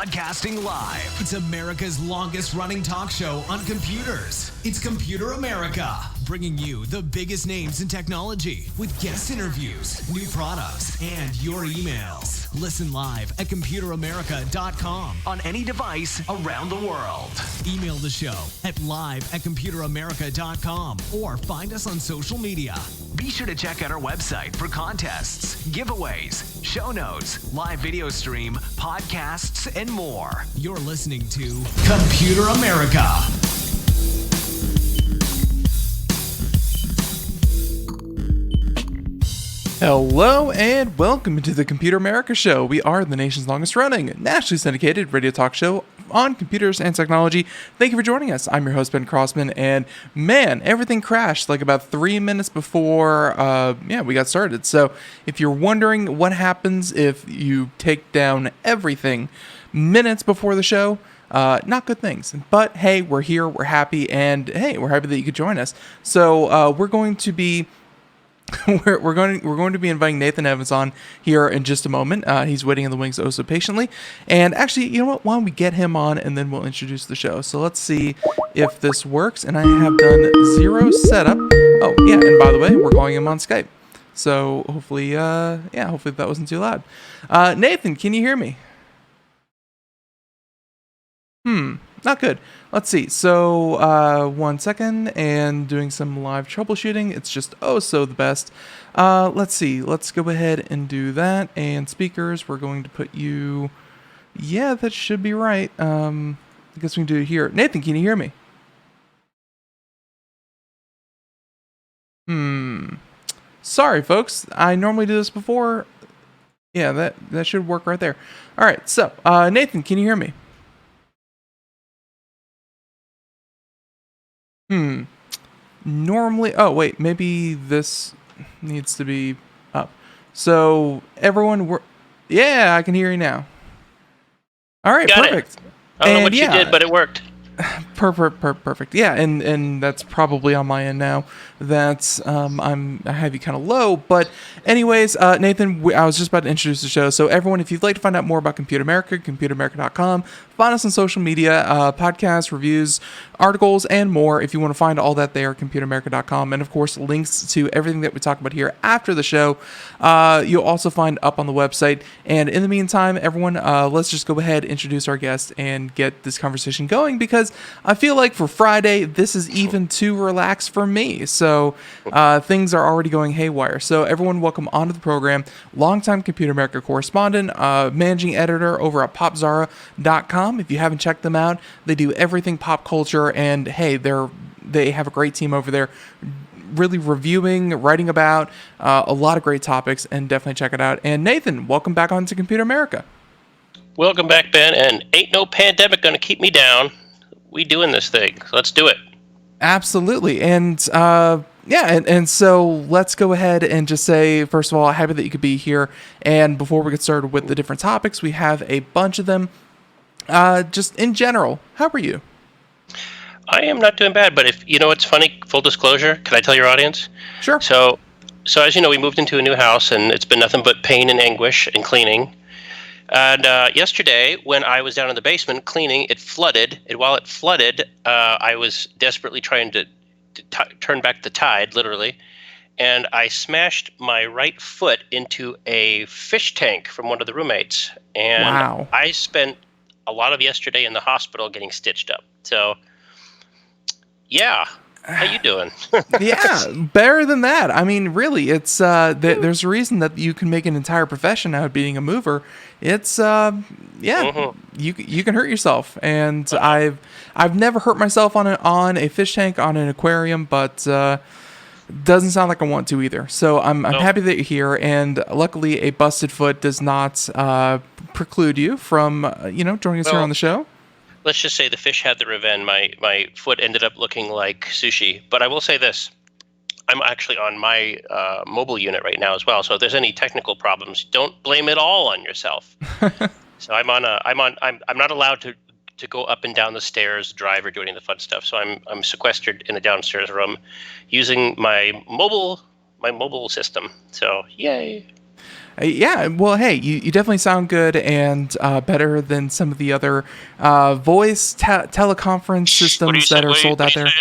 Broadcasting live. It's America's longest running talk show on computers. It's Computer America, bringing you the biggest names in technology with guest interviews, new products, and your emails. Listen live at computeramerica.com on any device around the world. Email the show at live@computeramerica.com or find us on social media. Be sure to check out our website for contests, giveaways, show notes, live video stream, podcasts, and more. You're listening to Computer America. Hello and welcome to the Computer America Show. We are the nation's longest running, nationally syndicated radio talk show on computers and technology. Thank you for joining us. I'm your host, Ben Crossman, and man, everything crashed like about 3 minutes before we got started. So if you're wondering what happens if you take down everything minutes before the show, not good things. But hey, we're here, we're happy, and hey, we're happy that you could join us. So we're going to be we're going to be inviting Nathan Evans on here in just a moment. He's waiting in the wings oh so patiently. And actually, you know what? Why don't we get him on and then we'll introduce the show. So let's see if this works. And I have done zero setup. Oh, yeah. And by the way, we're calling him on Skype. So hopefully, hopefully that wasn't too loud. Nathan, can you hear me? Not good. Let's see. So, 1 second, and doing some live troubleshooting. It's just so the best. Let's see. Let's go ahead and do that. And speakers, we're going to put you. Yeah, that should be right. I guess we can do it here. Nathan, can you hear me? Sorry, folks. I normally do this before. Yeah, that should work right there. All right. So, Nathan, can you hear me? Normally, maybe this needs to be up. So everyone, I can hear you now. All right, Got perfect. It. I don't know what you did, but it worked. Perfect. Yeah, and that's probably on my end now. That's I have you kind of low, but anyways, Nathan, I was just about to introduce the show. So everyone, if you'd like to find out more about Computer America, computeramerica.com. Find us on social media, podcasts, reviews, articles, and more. If you want to find all that there, computeramerica.com, and of course links to everything that we talk about here after the show. You'll also find up on the website. And in the meantime, everyone, let's just go ahead, introduce our guest, and get this conversation going because I feel like for Friday, this is even too relaxed for me. So things are already going haywire. So everyone, welcome onto the program. Longtime Computer America correspondent, managing editor over at Popzara.com. If you haven't checked them out, they do everything pop culture. And hey, they have a great team over there. Really reviewing, writing about a lot of great topics, and definitely check it out. And Nathan, welcome back onto Computer America. Welcome back, Ben. And ain't no pandemic going to keep me down. We doing this thing. So let's do it. Absolutely. And and so let's go ahead and just say, first of all, happy that you could be here. And before we get started with the different topics, we have a bunch of them. Just in general, how are you? I am not doing bad, but if you know what's funny, full disclosure, can I tell your audience? Sure. So as you know, we moved into a new house, and it's been nothing but pain and anguish and cleaning. And yesterday, when I was down in the basement cleaning, it flooded. And while it flooded, I was desperately trying to turn back the tide, literally. And I smashed my right foot into a fish tank from one of the roommates. And wow. I spent a lot of yesterday in the hospital getting stitched up. So, yeah. How you doing? Yeah, better than that. I mean, really, it's there's a reason that you can make an entire profession out of being a mover. It's you can hurt yourself, and I've never hurt myself on a fish tank, on an aquarium, but doesn't sound like I want to either. So I'm happy that you're here, and luckily a busted foot does not preclude you from joining us here on the show. Let's just say the fish had the revenge. My foot ended up looking like sushi. But I will say this: I'm actually on my mobile unit right now as well. So if there's any technical problems, don't blame it all on yourself. So I'm not allowed to go up and down the stairs, drive, or do any of the fun stuff. So I'm sequestered in a downstairs room, using my mobile system. So yay. Yeah, well, hey, you definitely sound good and better than some of the other voice teleconference What are you systems saying? that are sold out there.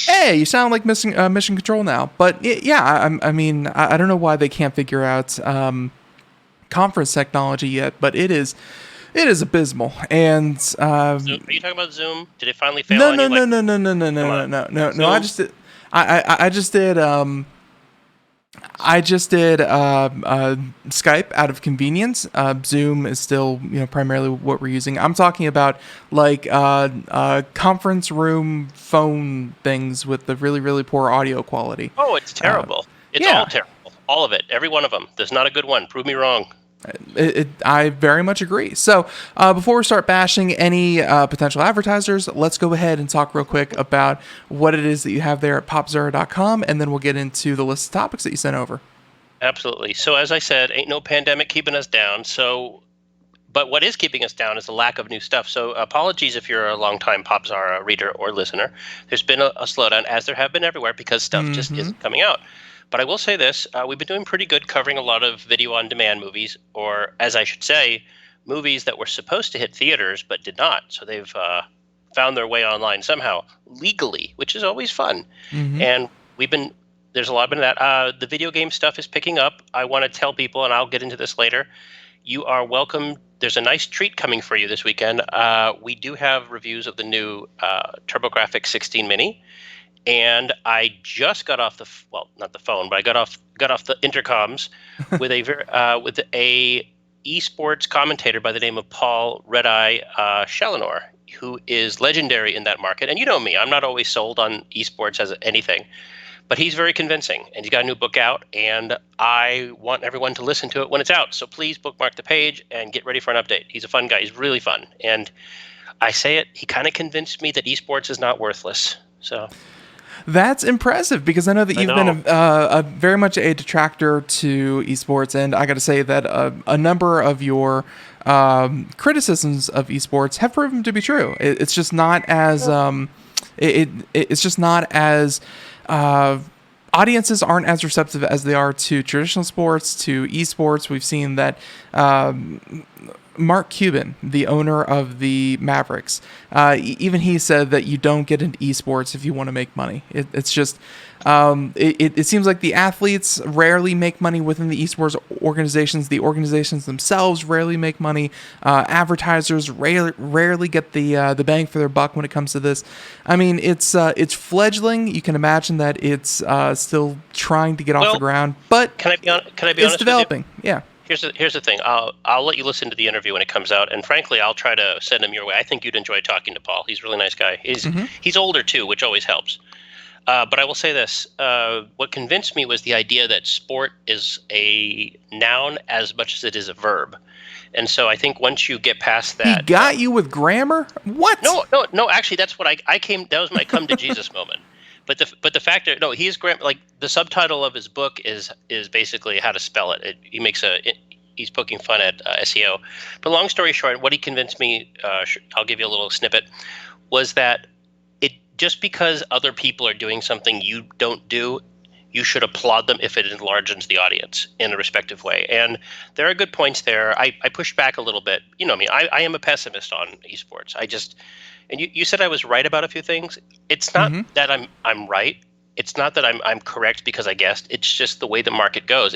Hey, you sound like Mission Control now. But yeah, I mean, I don't know why they can't figure out conference technology yet, but it is abysmal. And Zoom? Are you talking about Zoom? Did it finally fail no, on no, you? no, Like, no, no, no, no, come no, on, no, no, no. I Zoom. just did. I just did. I just did Skype out of convenience. Zoom is still, primarily what we're using. I'm talking about like conference room phone things with the really, really poor audio quality. Oh, it's terrible. It's all Yeah, terrible. All of it. Every one of them. There's not a good one. Prove me wrong. I very much agree. So before we start bashing any potential advertisers, let's go ahead and talk real quick about what it is that you have there at popzara.com, and then we'll get into the list of topics that you sent over. Absolutely. So as I said, ain't no pandemic keeping us down. But what is keeping us down is the lack of new stuff. So apologies if you're a longtime Popzara reader or listener. There's been a slowdown, as there have been everywhere, because stuff just isn't coming out. But I will say this, we've been doing pretty good covering a lot of video-on-demand movies, or as I should say, movies that were supposed to hit theaters but did not. So they've found their way online somehow, legally, which is always fun. And there's a lot of that. The video game stuff is picking up. I want to tell people, and I'll get into this later, you are welcome. There's a nice treat coming for you this weekend. We do have reviews of the new TurboGrafx 16 Mini. And I just got off not the phone, but I got off the intercoms with a esports commentator by the name of Paul Redeye Challenor, who is legendary in that market. And you know me, I'm not always sold on esports as anything, but he's very convincing, and he's got a new book out, and I want everyone to listen to it when it's out. So please bookmark the page and get ready for an update. He's a fun guy. He's really fun. And I say it, he kind of convinced me that esports is not worthless. So That's impressive because I know that you've been a very much a detractor to esports, and I got to say that a number of your criticisms of esports have proven to be true. It's just not as it's just not as audiences aren't as receptive as they are to traditional sports, to esports. We've seen that. Mark Cuban, the owner of the Mavericks, even he said that you don't get into esports if you want to make money. It's just, it seems like the athletes rarely make money within the esports organizations. The organizations themselves rarely make money. Advertisers rarely get the bang for their buck when it comes to this. I mean, it's fledgling. You can imagine that it's still trying to get off the ground, but can I be honest? It's developing. Yeah. Here's the thing. I'll let you listen to the interview when it comes out, and frankly, I'll try to send him your way. I think you'd enjoy talking to Paul. He's a really nice guy. He's older too, which always helps. But I will say this: what convinced me was the idea that sport is a noun as much as it is a verb, and so I think once you get past that, he got you with grammar. What? No. Actually, that's what I came. That was my come to Jesus moment. But the fact that he's like the subtitle of his book is basically how to spell it. He's poking fun at SEO. But long story short, what he convinced me, I'll give you a little snippet, was that just because other people are doing something you don't do, you should applaud them if it enlarges the audience in a respective way. And there are good points there. I pushed back a little bit. You know me, I am a pessimist on esports. And you said I was right about a few things. It's not that I'm right. It's not that I'm correct because I guessed. It's just the way the market goes.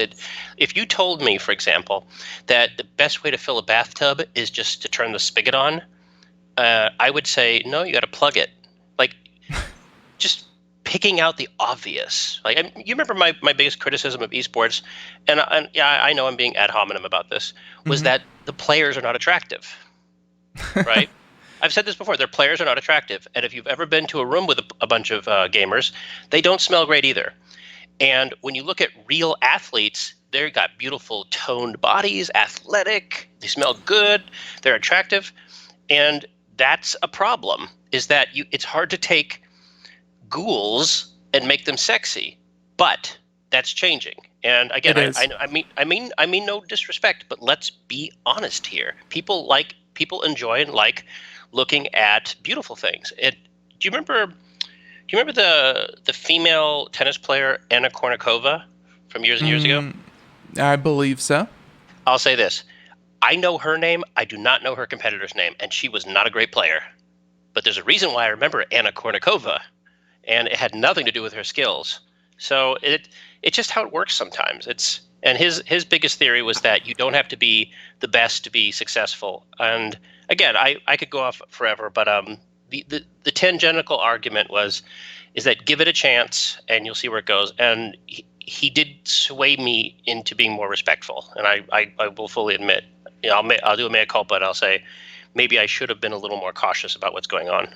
If you told me, for example, that the best way to fill a bathtub is just to turn the spigot on, I would say, no, you got to plug it. Like, just picking out the obvious. Like, you remember my biggest criticism of esports, and yeah, I know I'm being ad hominem about this, was that the players are not attractive, right? I've said this before. Their players are not attractive. And if you've ever been to a room with a bunch of gamers, they don't smell great either. And when you look at real athletes, they've got beautiful toned bodies, athletic, they smell good, they're attractive. And that's a problem, is that it's hard to take ghouls and make them sexy. But that's changing. And again, I mean no disrespect, but let's be honest here. People enjoy and like looking at beautiful things. Do you remember the female tennis player Anna Kournikova from years and years ago? I believe so. I'll say this. I know her name. I do not know her competitor's name, and she was not a great player. But there's a reason why I remember Anna Kournikova, and it had nothing to do with her skills. So it's just how it works sometimes. And his biggest theory was that you don't have to be the best to be successful. And again, I could go off forever, but the tangential argument is that give it a chance and you'll see where it goes. And he did sway me into being more respectful, and I will fully admit, I'll do a mea culpa, and I'll say maybe I should have been a little more cautious about what's going on.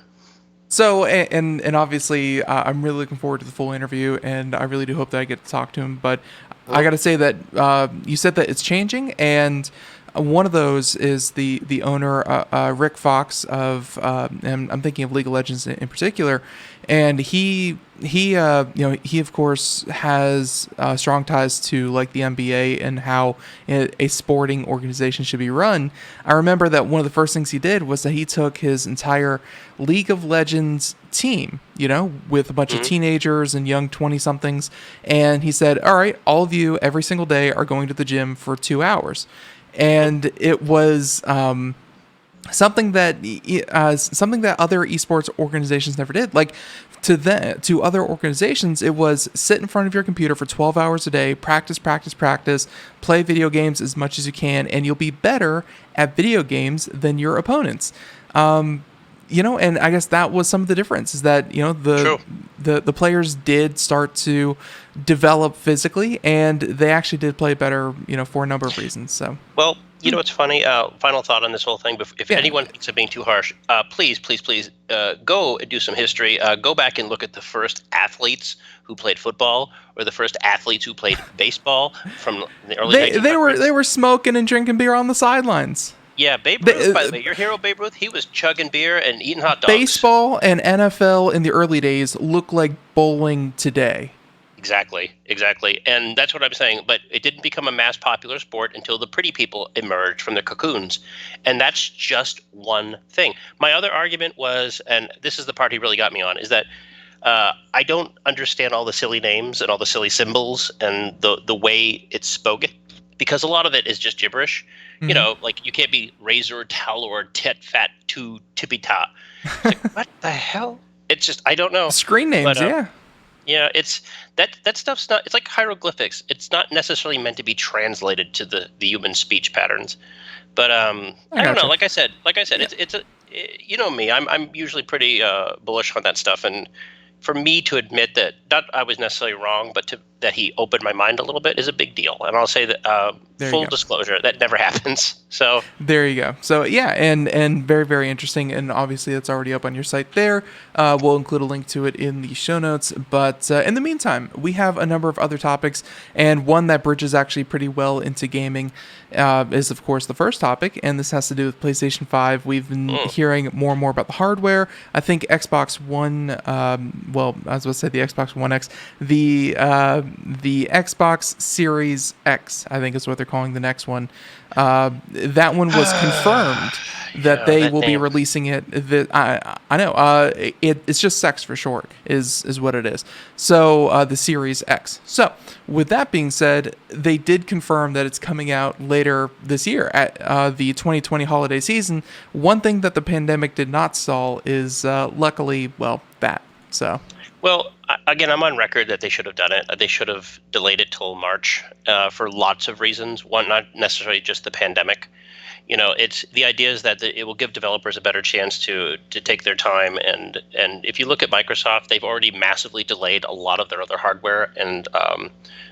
So, and obviously, I'm really looking forward to the full interview, and I really do hope that I get to talk to him. But I got to say that you said that it's changing, and one of those is the owner, Rick Fox of, and I'm thinking of League of Legends in particular, and he of course has strong ties to like the NBA and how a sporting organization should be run. I remember that one of the first things he did was that he took his entire League of Legends team, with a bunch of teenagers and young 20-somethings, and he said, all right, all of you every single day are going to the gym for 2 hours. And it was something that other esports organizations never did. Like to other organizations, it was sit in front of your computer for 12 hours a day, practice, play video games as much as you can, and you'll be better at video games than your opponents. And I guess that was some of the difference is that, the players did start to develop physically, and they actually did play better, for a number of reasons. So, well, what's funny? Final thought on this whole thing. If anyone thinks of being too harsh, please, go and do some history. Go back and look at the first athletes who played football, or the first athletes who played baseball from the early 1900s. They were smoking and drinking beer on the sidelines. Yeah, Babe Ruth, by the way, your hero Babe Ruth, he was chugging beer and eating hot dogs. Baseball and NFL in the early days look like bowling today. Exactly. And that's what I'm saying. But it didn't become a mass popular sport until the pretty people emerged from their cocoons. And that's just one thing. My other argument was, and this is the part he really got me on, is that I don't understand all the silly names and all the silly symbols and the way it's spoken, because a lot of it is just gibberish. Mm-hmm. Like you can't be razor, towel, or tit, fat, to, tippy, ta. Like, what the hell? It's just, I don't know. Screen names, yeah. Yeah, it's that stuff's not. It's like hieroglyphics. It's not necessarily meant to be translated to the human speech patterns. But I don't know. Like I said, yeah. You know me. I'm usually pretty bullish on that stuff, and for me to admit that not I was necessarily wrong, but that he opened my mind a little bit is a big deal. And I'll say that full disclosure, that never happens. So there you go. So yeah, and very, very interesting. And obviously that's already up on your site there. We'll include a link to it in the show notes. But in the meantime, we have a number of other topics, and one that bridges actually pretty well into gaming is of course the first topic, and this has to do with PlayStation 5. We've been hearing more and more about the hardware. I think Xbox One, I was about to say the Xbox One X, the Xbox Series X, I think is what they're calling the next one. That one was confirmed that they will be releasing it. I know. It's just Sex for short is what it is. So the Series X. So with that being said, they did confirm that it's coming out later this year at the 2020 holiday season. One thing that the pandemic did not stall is luckily, that. So. Well, again, I'm on record that they should have done it. They should have delayed it till March for lots of reasons. One, not necessarily just the pandemic. It's the idea is that it will give developers a better chance to take their time. And if you look at Microsoft, they've already massively delayed a lot of their other hardware and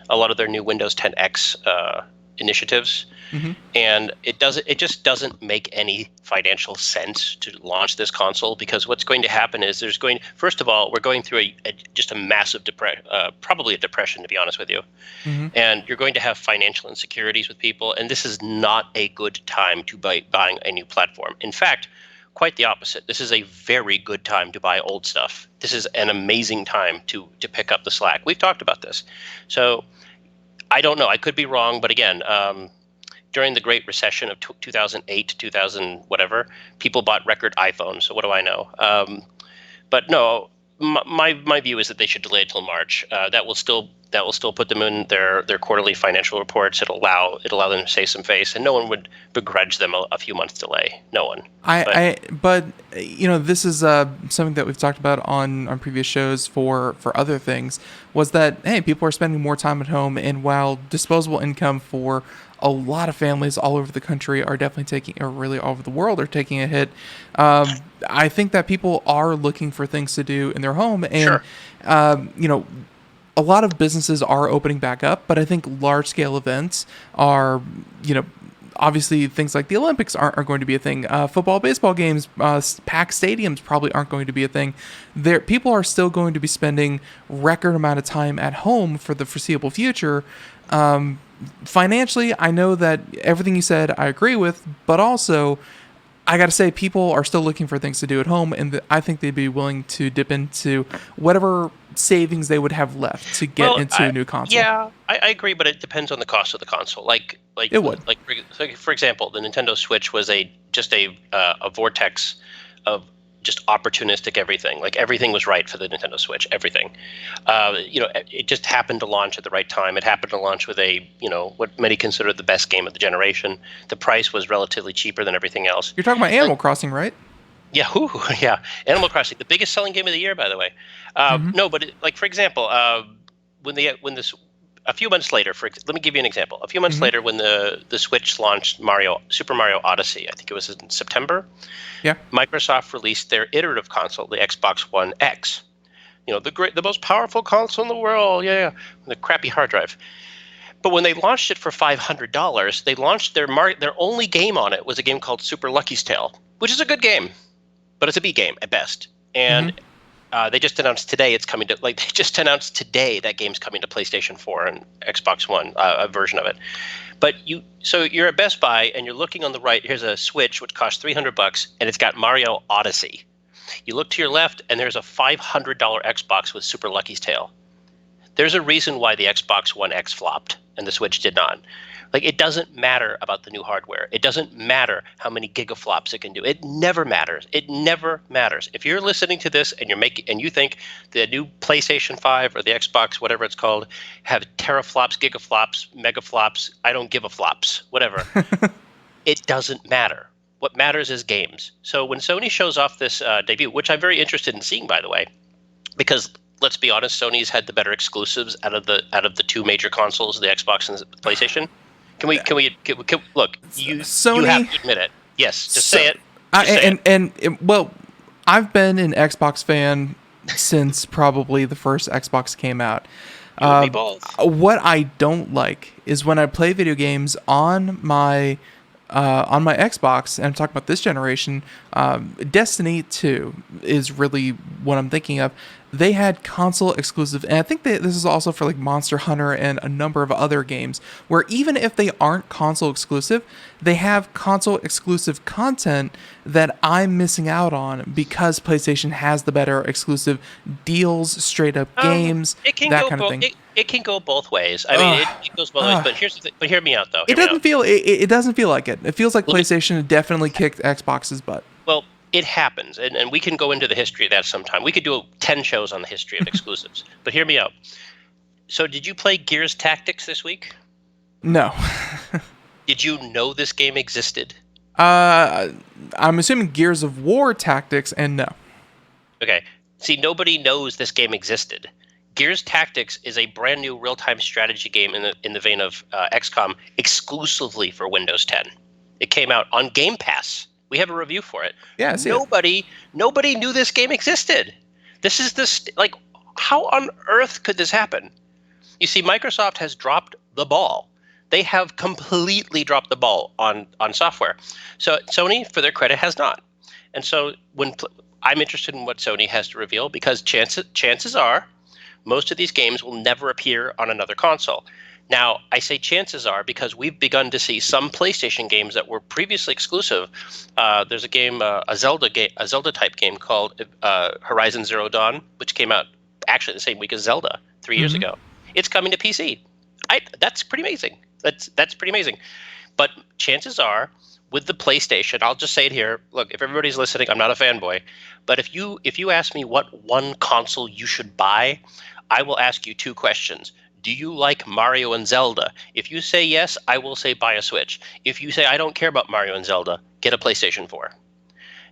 a lot of their new Windows 10X initiatives. Mm-hmm. And it just doesn't make any financial sense to launch this console, because what's going to happen is first of all, we're going through just a massive probably a depression, to be honest with you. Mm-hmm. And you're going to have financial insecurities with people, and this is not a good time to buying a new platform. In fact, quite the opposite. This is a very good time to buy old stuff. This is an amazing time to pick up the slack. We've talked about this. So I don't know. I could be wrong, but again, during the Great Recession of 2008, 2000, whatever, people bought record iPhones. So what do I know? But no, my view is that they should delay it till March. That will still put them in their quarterly financial reports. It'll allow them to save some face, and no one would begrudge them a few months delay. No one. But this is something that we've talked about on previous shows for other things, was that, hey, people are spending more time at home, and while disposable income for a lot of families all over the country are definitely taking, or really all over the world are taking a hit, I think that people are looking for things to do in their home, and Sure. A lot of businesses are opening back up, but I think large scale events are, obviously things like the Olympics aren't going to be a thing. Football, baseball games, packed stadiums probably aren't going to be a thing. People are still going to be spending record amount of time at home for the foreseeable future. Financially, I know that everything you said I agree with, but also I got to say, people are still looking for things to do at home, and I think they'd be willing to dip into whatever savings they would have left to get into a new console. Yeah, I agree, but it depends on the cost of the console. It would. For example, the Nintendo Switch was just a vortex of just opportunistic everything. Like, everything was right for the Nintendo Switch. Everything. It just happened to launch at the right time. It happened to launch with what many consider the best game of the generation. The price was relatively cheaper than everything else. You're talking about Animal Crossing, right? Yeah, yeah. Animal Crossing, the biggest selling game of the year, by the way. No, but for example, a few months later, let me give you an example. A few months later, when the Switch launched Super Mario Odyssey, I think it was in September. Yeah. Microsoft released their iterative console, the Xbox One X. The most powerful console in the world. Yeah, the crappy hard drive. But when they launched it for $500, they launched their only game on it was a game called Super Lucky's Tale, which is a good game, but it's a B game at best. And they just announced today that game's coming to PlayStation 4 and Xbox One, a version of it. But so you're at Best Buy and you're looking on the right. Here's a Switch which costs $300 and it's got Mario Odyssey. You look to your left and there's a $500 Xbox with Super Lucky's Tale. There's a reason why the Xbox One X flopped and the Switch did not. It doesn't matter about the new hardware. It doesn't matter how many gigaflops it can do. It never matters. It never matters. If you're listening to this and you think the new PlayStation 5 or the Xbox, whatever it's called, have teraflops, gigaflops, megaflops, I don't give a flops, whatever. It doesn't matter. What matters is games. So when Sony shows off this debut, which I'm very interested in seeing, by the way, because let's be honest, Sony's had the better exclusives out of the two major consoles, the Xbox and the PlayStation. Can we look? Sony, you have to admit it. Yes, just say it. Well, I've been an Xbox fan since probably the first Xbox came out. What I don't like is when I play video games on my Xbox, and I'm talking about this generation, Destiny 2 is really what I'm thinking of. They had console exclusive, and I think this is also for like Monster Hunter and a number of other games, where even if they aren't console exclusive, they have console exclusive content that I'm missing out on because PlayStation has the better exclusive deals, straight up games, that kind of thing. It can go both ways. I mean, it goes both ways. But here's the thing. But hear me out, though. It doesn't feel like it. It feels like PlayStation definitely kicked Xbox's butt. Well, it happens, and we can go into the history of that sometime. We could do 10 shows on the history of exclusives. But hear me out. So did you play Gears Tactics this week? No. Did you know this game existed? I'm assuming Gears of War Tactics, and no. Okay. See, nobody knows this game existed. Gears Tactics is a brand new real-time strategy game in the vein of XCOM, exclusively for Windows 10. It came out on Game Pass. We have a review for it. Yeah, nobody knew this game existed. How on earth could this happen? You see, Microsoft has dropped the ball. They have completely dropped the ball on software. So Sony, for their credit, has not. And so I'm interested in what Sony has to reveal, because chances are most of these games will never appear on another console. Now, I say chances are because we've begun to see some PlayStation games that were previously exclusive. There's a game, a Zelda type game called Horizon Zero Dawn, which came out actually the same week as Zelda 3 years ago. It's coming to PC. That's pretty amazing. That's pretty amazing. But chances are, with the PlayStation, I'll just say it here. Look, if everybody's listening, I'm not a fanboy, but if you ask me what one console you should buy, I will ask you two questions. Do you like Mario and Zelda? If you say yes, I will say buy a Switch. If you say I don't care about Mario and Zelda, get a PlayStation 4.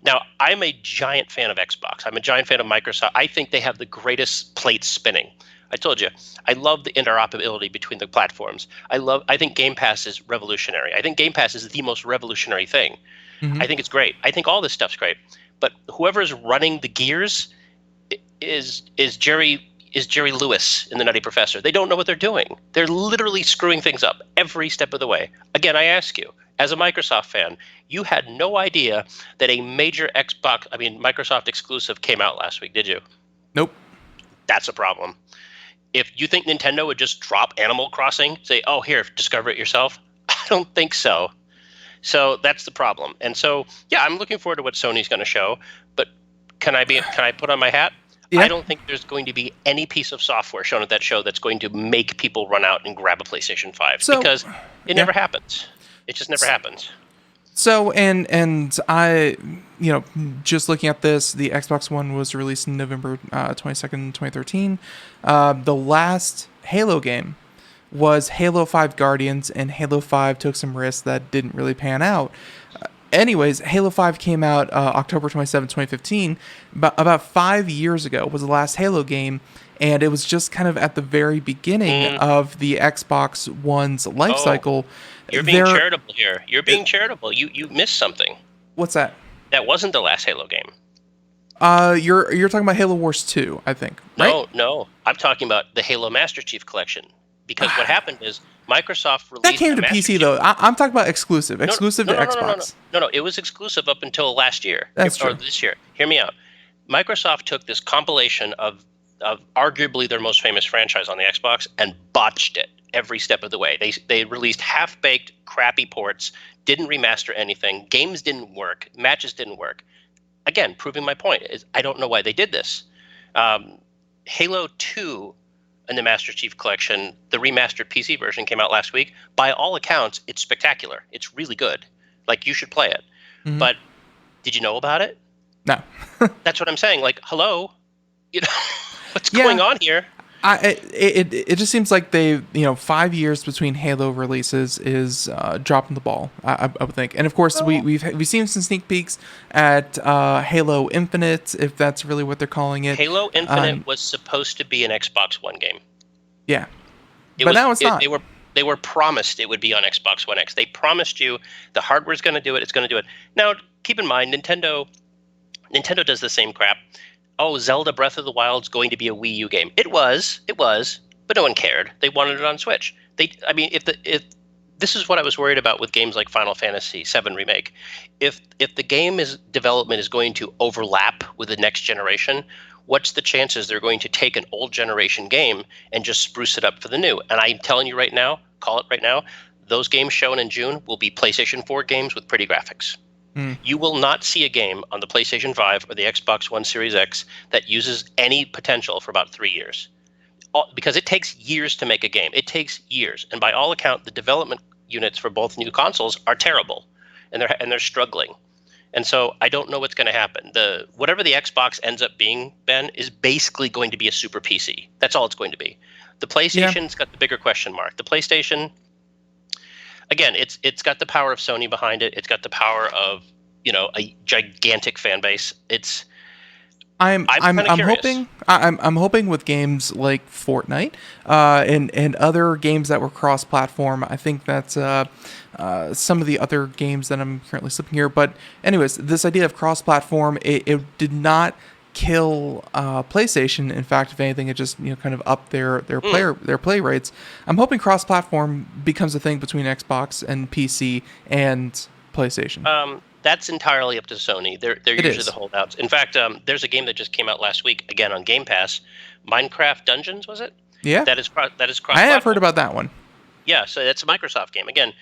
Now, I'm a giant fan of Xbox. I'm a giant fan of Microsoft. I think they have the greatest plates spinning. I told you, I love the interoperability between the platforms. I think Game Pass is revolutionary. I think Game Pass is the most revolutionary thing. Mhm. I think it's great. I think all this stuff's great. But whoever's running the gears is Jerry Lewis in The Nutty Professor. They don't know what they're doing. They're literally screwing things up every step of the way. Again, I ask you, as a Microsoft fan, you had no idea that a major Microsoft exclusive came out last week, did you? Nope. That's a problem. If you think Nintendo would just drop Animal Crossing, say, oh, here, discover it yourself, I don't think so. So that's the problem. And so, yeah, I'm looking forward to what Sony's going to show. But can I put on my hat? Yeah. I don't think there's going to be any piece of software shown at that show that's going to make people run out and grab a PlayStation 5 because it never happens. It just never happens. So, and I, just looking at this, the Xbox One was released in November 22nd, 2013. The last Halo game was Halo 5 Guardians, and Halo 5 took some risks that didn't really pan out. Anyways, Halo 5 came out October 27, 2015. About 5 years ago was the last Halo game, and it was just kind of at the very beginning of the Xbox One's life cycle. You're being charitable here. You're being charitable. You missed something. What's that? That wasn't the last Halo game. You're talking about Halo Wars 2, I think, right? No. I'm talking about the Halo Master Chief Collection. Because what happened is Microsoft released that came to PC, though. I'm talking about exclusive to Xbox. No, it was exclusive up until last year. That's true. Or this year. Hear me out. Microsoft took this compilation of arguably their most famous franchise on the Xbox and botched it every step of the way. They released half-baked, crappy ports, didn't remaster anything, games didn't work, matches didn't work. Again, proving my point is I don't know why they did this. Halo 2 in the Master Chief Collection, the remastered PC version came out last week. By all accounts, it's spectacular. It's really good. Like, you should play it. Mm-hmm. But did you know about it? No. That's what I'm saying. Like, hello? What's going on here? It just seems like they 5 years between Halo releases is dropping the ball. I would think, and of course we've seen some sneak peeks at Halo Infinite, if that's really what they're calling it. Halo Infinite was supposed to be an Xbox One game. Yeah, now it's not. They were promised it would be on Xbox One X. They promised you the hardware's going to do it. It's going to do it. Now, keep in mind, Nintendo does the same crap. Oh, Zelda Breath of the Wild's going to be a Wii U game. It was, but no one cared. They wanted it on Switch. If this is what I was worried about with games like Final Fantasy VII Remake. If the development is going to overlap with the next generation, what's the chances they're going to take an old generation game and just spruce it up for the new? And I'm telling you right now, call it right now, those games shown in June will be PlayStation 4 games with pretty graphics. You will not see a game on the PlayStation 5 or the Xbox One Series X that uses any potential for about 3 years. Because it takes years to make a game. It takes years. And by all accounts, the development units for both new consoles are terrible. And they're struggling. And so I don't know what's going to happen. Whatever the Xbox ends up being, Ben, is basically going to be a super PC. That's all it's going to be. The PlayStation's got the bigger question mark. The PlayStation... Again, it's got the power of Sony behind it. It's got the power of a gigantic fan base. I'm hoping with games like Fortnite and other games that were cross-platform. I think that's some of the other games that I'm currently slipping here. But anyways, this idea of cross-platform it did not kill PlayStation. In fact, if anything, it just kind of upped their play rates. I'm hoping cross-platform becomes a thing between Xbox and PC and PlayStation. That's entirely up to Sony. They're usually the holdouts. In fact, there's a game that just came out last week again on Game Pass, Minecraft Dungeons, was it? Yeah. That is cross-platform. I have heard about that one. Yeah, so it's a Microsoft game. Again,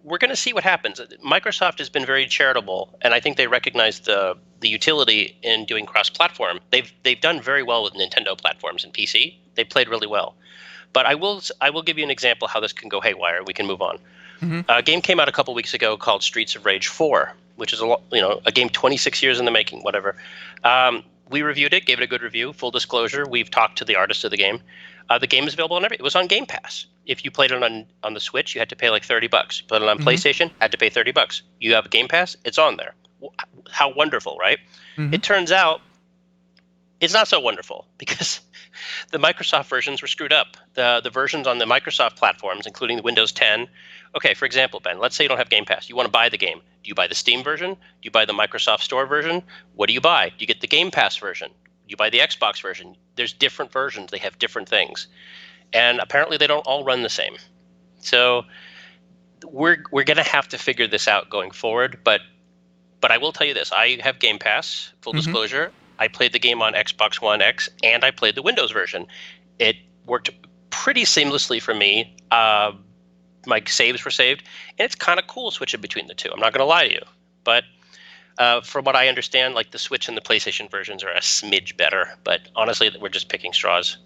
we're going to see what happens. Microsoft has been very charitable, and I think they recognize the utility in doing cross-platform. They've done very well with Nintendo platforms and PC. They played really well. But I will give you an example how this can go haywire. We can move on. A game came out a couple weeks ago called Streets of Rage 4, which is a game 26 years in the making, whatever. We reviewed it, gave it a good review. Full disclosure, we've talked to the artist of the game. The game is available on it was on Game Pass. If you played it on the Switch, you had to pay like $30. You played it on PlayStation, had to pay $30. You have a Game Pass, it's on there. How wonderful, right? It turns out it's not so wonderful because the Microsoft versions were screwed up. The versions on the Microsoft platforms, including the Windows 10. Okay, for example, Ben, let's say you don't have Game Pass. You want to buy the game. Do you buy the Steam version? Do you buy the Microsoft Store version? What do you buy? Do you get the Game Pass version? Do you buy the Xbox version? There's different versions. They have different things. And apparently they don't all run the same. So we're going to have to figure this out going forward. But I will tell you this. I have Game Pass, full disclosure. I played the game on Xbox One X, and I played the Windows version. It worked pretty seamlessly for me. My saves were saved, and it's kind of cool switching between the two. I'm not going to lie to you. But from what I understand, like the Switch and the PlayStation versions are a smidge better. But honestly, we're just picking straws.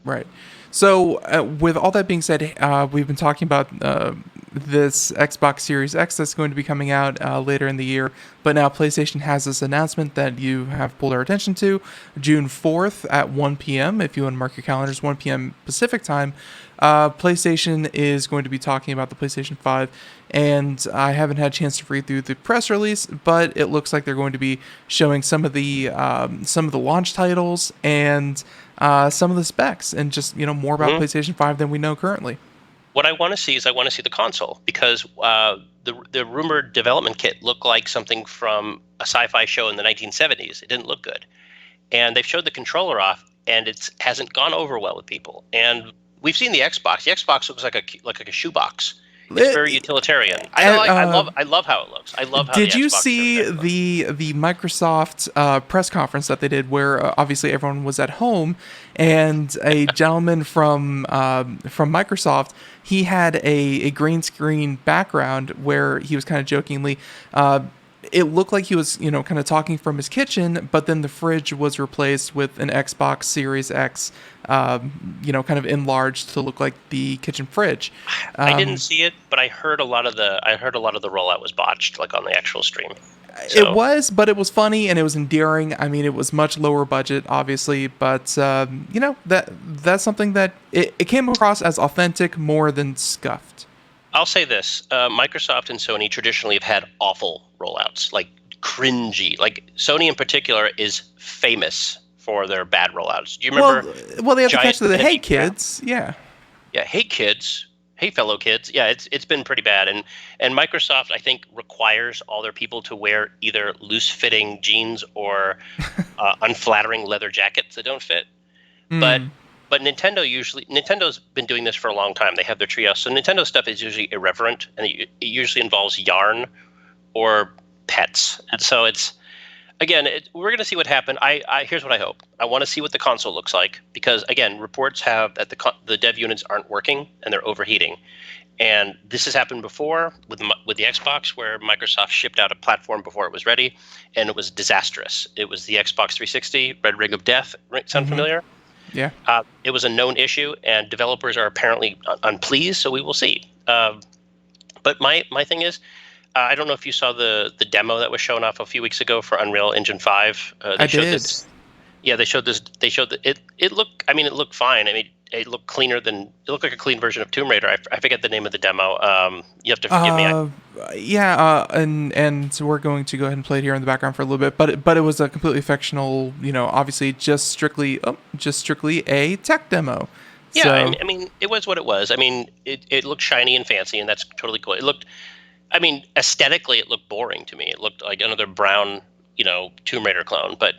Right. So with all that being said, we've been talking about this Xbox Series X that's going to be coming out later in the year. But now PlayStation has this announcement that you have pulled our attention to. June 4th at 1 p.m., if you want to mark your calendars, 1 p.m. Pacific time, PlayStation is going to be talking about the PlayStation 5. And I haven't had a chance to read through the press release, but it looks like they're going to be showing some of the launch titles and some of the specs, and just more about PlayStation 5 than we know currently. What I want to see is the console, because the rumored development kit looked like something from a sci-fi show in the 1970s. It didn't look good, and they've showed the controller off, and it hasn't gone over well with people. And we've seen the Xbox. The Xbox looks like a shoebox. It's very utilitarian. I love how it looks. I love how. Did the you Xbox see the Microsoft press conference that they did, where obviously everyone was at home, and a gentleman from Microsoft, he had a green screen background where he was kind of jokingly. It looked like he was, kind of talking from his kitchen, but then the fridge was replaced with an Xbox Series X, kind of enlarged to look like the kitchen fridge. I didn't see it, but I heard a lot of the rollout was botched, like on the actual stream. So. It was, but it was funny and it was endearing. I mean, it was much lower budget, obviously, but that's something that it came across as authentic more than scuffed. I'll say this: Microsoft and Sony traditionally have had awful rollouts, like cringy. Like Sony in particular is famous for their bad rollouts. Do you remember? Well, they have to catch the hey kids, yeah, hey kids, hey fellow kids. Yeah, it's been pretty bad, and Microsoft I think requires all their people to wear either loose-fitting jeans or unflattering leather jackets that don't fit, But Nintendo's been doing this for a long time. They have their treehouse. So Nintendo stuff is usually irreverent, and it usually involves yarn or pets. And so we're going to see what happens. Here's what I hope. I want to see what the console looks like, because, again, reports have that the dev units aren't working and they're overheating. And this has happened before with the Xbox, where Microsoft shipped out a platform before it was ready, and it was disastrous. It was the Xbox 360, Red Ring of Death. Sound familiar? Yeah. It was a known issue, and developers are apparently unpleased, so we will see. But my thing is, I don't know if you saw the demo that was shown off a few weeks ago for Unreal Engine 5. I did. They showed this. They showed that it looked. I mean, it looked fine. I mean, it looked cleaner than it looked like a clean version of Tomb Raider. I forget the name of the demo. You have to forgive me. And we're going to go ahead and play it here in the background for a little bit. But it was a completely fictional. Obviously just strictly a tech demo. Yeah, so, I mean, it was what it was. I mean, it looked shiny and fancy, and that's totally cool. It looked. I mean, aesthetically, it looked boring to me. It looked like another brown, Tomb Raider clone. But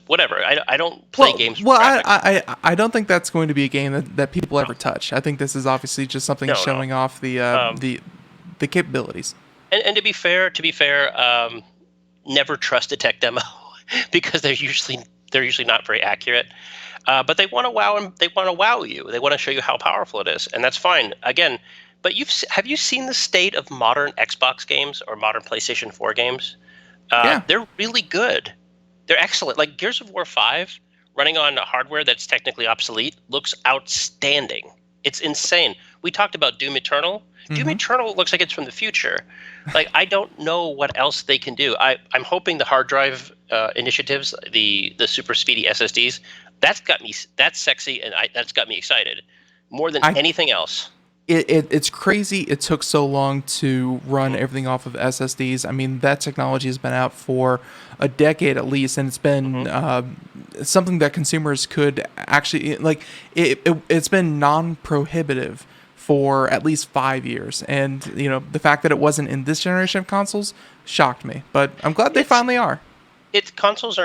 whatever. I don't play games. Well, I don't think that's going to be a game that people ever touch. I think this is obviously just something showing off the capabilities. And to be fair, never trust a tech demo because they're usually not very accurate. But they want to wow and they want to wow you. They want to show you how powerful it is, and that's fine. Again, but have you seen the state of modern Xbox games or modern PlayStation 4 games? Yeah. They're really good. They're excellent. Like Gears of War 5 running on hardware that's technically obsolete looks outstanding. It's insane. We talked about Doom Eternal. Doom Mm-hmm. Eternal looks like it's from the future. Like, I don't know what else they can do. I'm hoping the hard drive initiatives, the super speedy SSDs, that's sexy, and that's got me excited more than I anything else. it's crazy it took so long to run everything off of SSDs. I mean, that technology has been out for a decade at least, and it's been something that consumers could actually like. It's been non-prohibitive for at least 5 years, and the fact that it wasn't in this generation of consoles shocked me. But I'm glad they It's finally are. It's consoles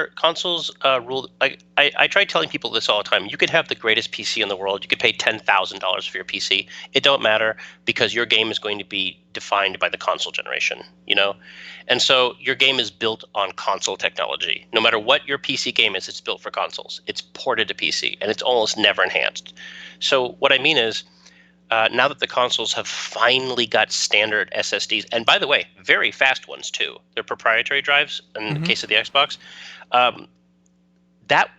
rule. I try telling people this all the time. You could have the greatest PC in the world. You could pay $10,000 for your PC. It don't matter, because your game is going to be defined by the console generation. And so your game is built on console technology. No matter what your PC game is, it's built for consoles. It's ported to PC, and it's almost never enhanced. So what I mean is, now that the consoles have finally got standard SSDs, and by the way, very fast ones too. They're proprietary drives in the case of the Xbox. Um, that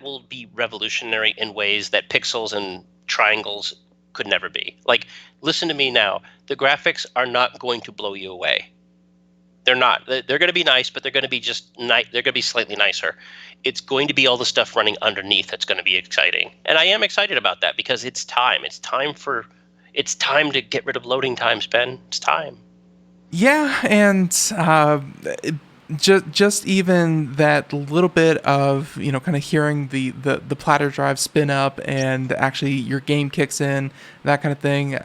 will be revolutionary in ways that pixels and triangles could never be. Like, listen to me now. The graphics are not going to blow you away. They're not. They're going to be nice, but they're going to be they're going to be slightly nicer. It's going to be all the stuff running underneath that's going to be exciting, and I am excited about that, because it's time. It's time to get rid of loading times, Ben. It's time. Yeah, and just even that little bit of kind of hearing the platter drive spin up and actually your game kicks in, that kind of thing.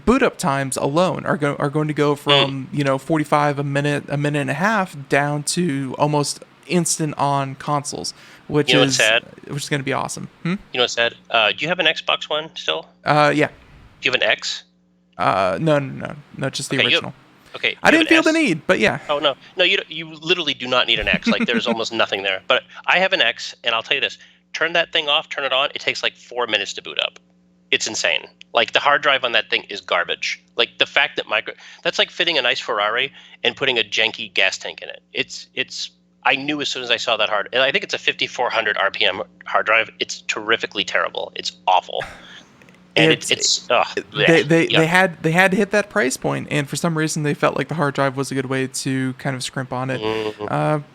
Boot up times alone are going to go from 45 a minute and a half down to almost instant on consoles, which You know what's sad? which is going to be awesome. You know what's sad? Do you have an Xbox One still? Yeah. Do you have an X? No, just the Okay, original. Okay. I You have didn't feel an the S? need, but yeah. Oh no, you literally do not need an X. Like, there's almost nothing there. But I have an X, and I'll tell you this: turn that thing off, turn it on. It takes like 4 minutes to boot up. It's insane. Like, the hard drive on that thing is garbage. Like, the fact that that's like fitting a nice Ferrari and putting a janky gas tank in it. It's. I knew as soon as I saw that and I think it's a 5,400 RPM hard drive. It's terrifically terrible. It's awful. And they had to hit that price point, and for some reason they felt like the hard drive was a good way to kind of scrimp on it.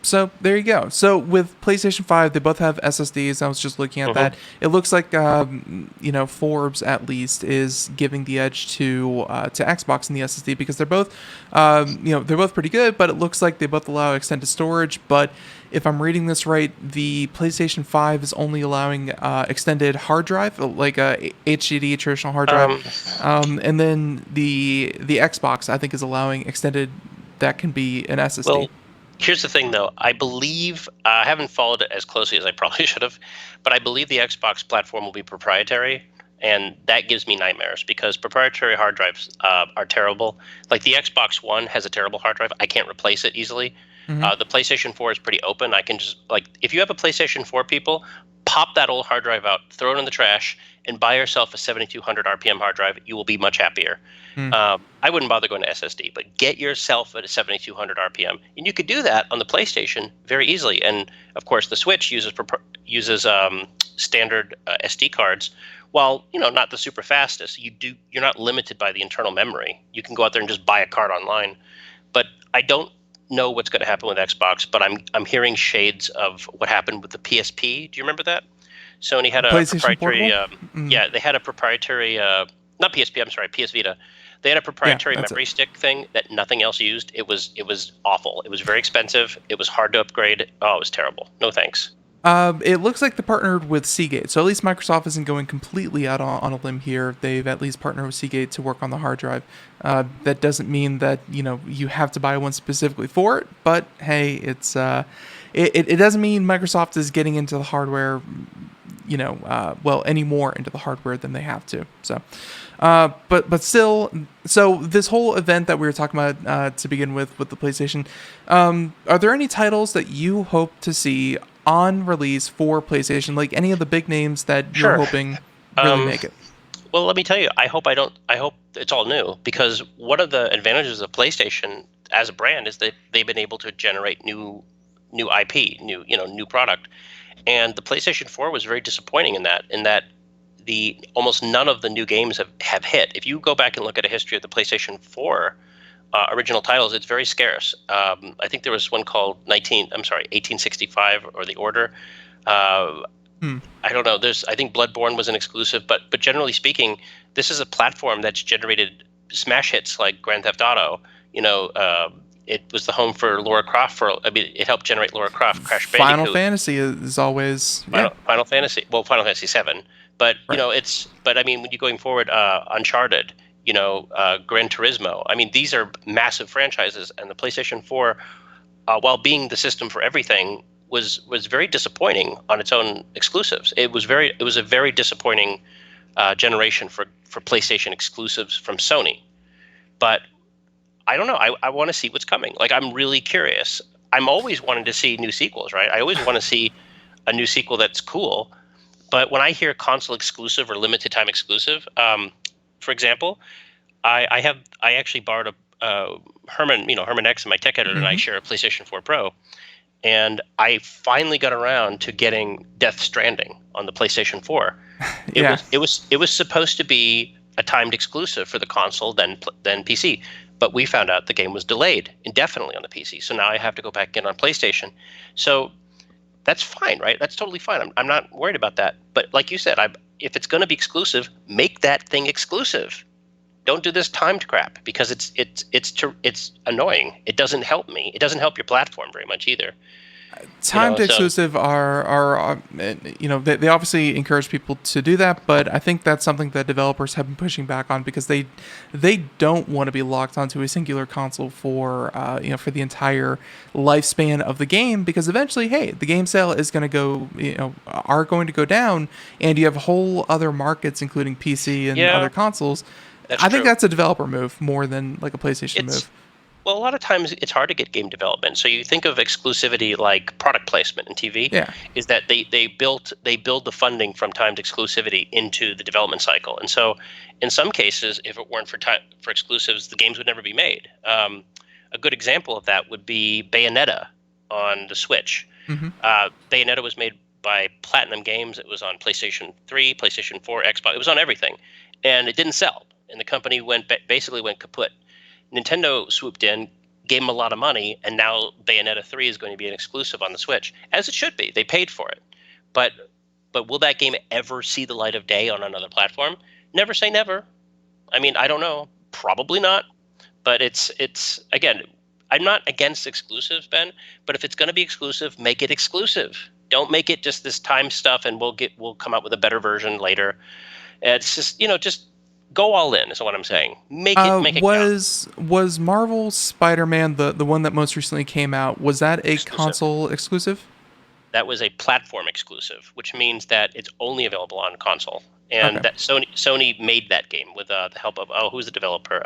So there you go. So with PlayStation 5, they both have SSDs. I was just looking at that. It looks like Forbes at least is giving the edge to Xbox in the SSD, because they're both they're both pretty good, but it looks like they both allow extended storage. But if I'm reading this right, the PlayStation 5 is only allowing extended hard drive, like a HDD traditional hard drive, and then the Xbox, I think, is allowing extended that can be an SSD. Well, here's the thing, though. I believe I haven't followed it as closely as I probably should have, but I believe the Xbox platform will be proprietary, and that gives me nightmares, because proprietary hard drives are terrible. Like, the Xbox One has a terrible hard drive. I can't replace it easily. The PlayStation 4 is pretty open. I can just, like, if you have a PlayStation 4, people, pop that old hard drive out, throw it in the trash, and buy yourself a 7,200 RPM hard drive. You will be much happier. I wouldn't bother going to SSD, but get yourself a 7,200 RPM, and you could do that on the PlayStation very easily. And of course, the Switch uses standard SD cards. While not the super fastest, you're not limited by the internal memory. You can go out there and just buy a card online. But I don't know what's going to happen with Xbox, but I'm hearing shades of what happened with the PSP. Do you remember that? Sony had a proprietary. They had a proprietary. Not PSP. I'm sorry, PS Vita. They had a proprietary memory stick thing that nothing else used. It was awful. It was very expensive. It was hard to upgrade. Oh, it was terrible. No thanks. It looks like they partnered with Seagate, so at least Microsoft isn't going completely out on a limb here. They've at least partnered with Seagate to work on the hard drive. That doesn't mean that you have to buy one specifically for it, but hey, it's it doesn't mean Microsoft is getting into the hardware, any more into the hardware than they have to. So, but still, so this whole event that we were talking about to begin with the PlayStation, are there any titles that you hope to see on release for PlayStation, like any of the big names that you're hoping really make it? Well, let me tell you, I hope it's all new, because one of the advantages of PlayStation as a brand is that they've been able to generate new IP, new product. And the PlayStation 4 was very disappointing in that the almost none of the new games have hit. If you go back and look at a history of the PlayStation 4 original titles, it's very scarce. I think there was one called 1865 or The Order. I don't know. I think Bloodborne was an exclusive, but generally speaking, this is a platform that's generated smash hits like Grand Theft Auto. It was the home for Lara Croft it helped generate Lara Croft, Crash Bandicoot. Final Fantasy is always Final Fantasy. Well, Final Fantasy 7. But right. But I mean, when you're going forward, Uncharted, Gran Turismo. I mean, these are massive franchises, and the PlayStation 4, while being the system for everything, was very disappointing on its own exclusives. It was a very disappointing generation for PlayStation exclusives from Sony. But I don't know. I want to see what's coming. Like, I'm really curious. I'm always wanting to see new sequels, right? I always want to see a new sequel that's cool. But when I hear console exclusive or limited time exclusive, for example, I actually borrowed a Herman X, my tech editor, and I share a PlayStation 4 Pro. And I finally got around to getting Death Stranding on the PlayStation 4. It was supposed to be a timed exclusive for the console, then PC. But we found out the game was delayed indefinitely on the PC. So now I have to go back in on PlayStation. So that's fine, right? That's totally fine. I'm not worried about that. But like you said, if it's going to be exclusive, make that thing exclusive. Don't do this timed crap, because it's annoying. It doesn't help me. It doesn't help your platform very much either. Timed exclusive are they obviously encourage people to do that, but I think that's something that developers have been pushing back on, because they don't want to be locked onto a singular console for for the entire lifespan of the game, because eventually, hey, the game sale is going to are going to go down, and you have whole other markets, including PC and other consoles. I think that's a developer move more than like a PlayStation move. Well, a lot of times it's hard to get game development. So you think of exclusivity like product placement in TV. Yeah. Is that they build the funding from timed exclusivity into the development cycle. And so in some cases, if it weren't for exclusives, the games would never be made. A good example of that would be Bayonetta on the Switch. Bayonetta was made by Platinum Games. It was on PlayStation 3, PlayStation 4, Xbox. It was on everything. And it didn't sell. And the company basically went kaput. Nintendo swooped in, gave them a lot of money, and now Bayonetta 3 is going to be an exclusive on the Switch, as it should be. They paid for it. But will that game ever see the light of day on another platform? Never say never. I mean, I don't know. Probably not. But it's again, I'm not against exclusives, Ben, but if it's going to be exclusive, make it exclusive. Don't make it just this time stuff and we'll come up with a better version later. It's just, just go all in is what I'm saying. Make it was Marvel's Spider-Man the one that most recently came out? Was that a console exclusive? That was a platform exclusive, which means that it's only available on console. And that Sony made that game with the help of who's the developer?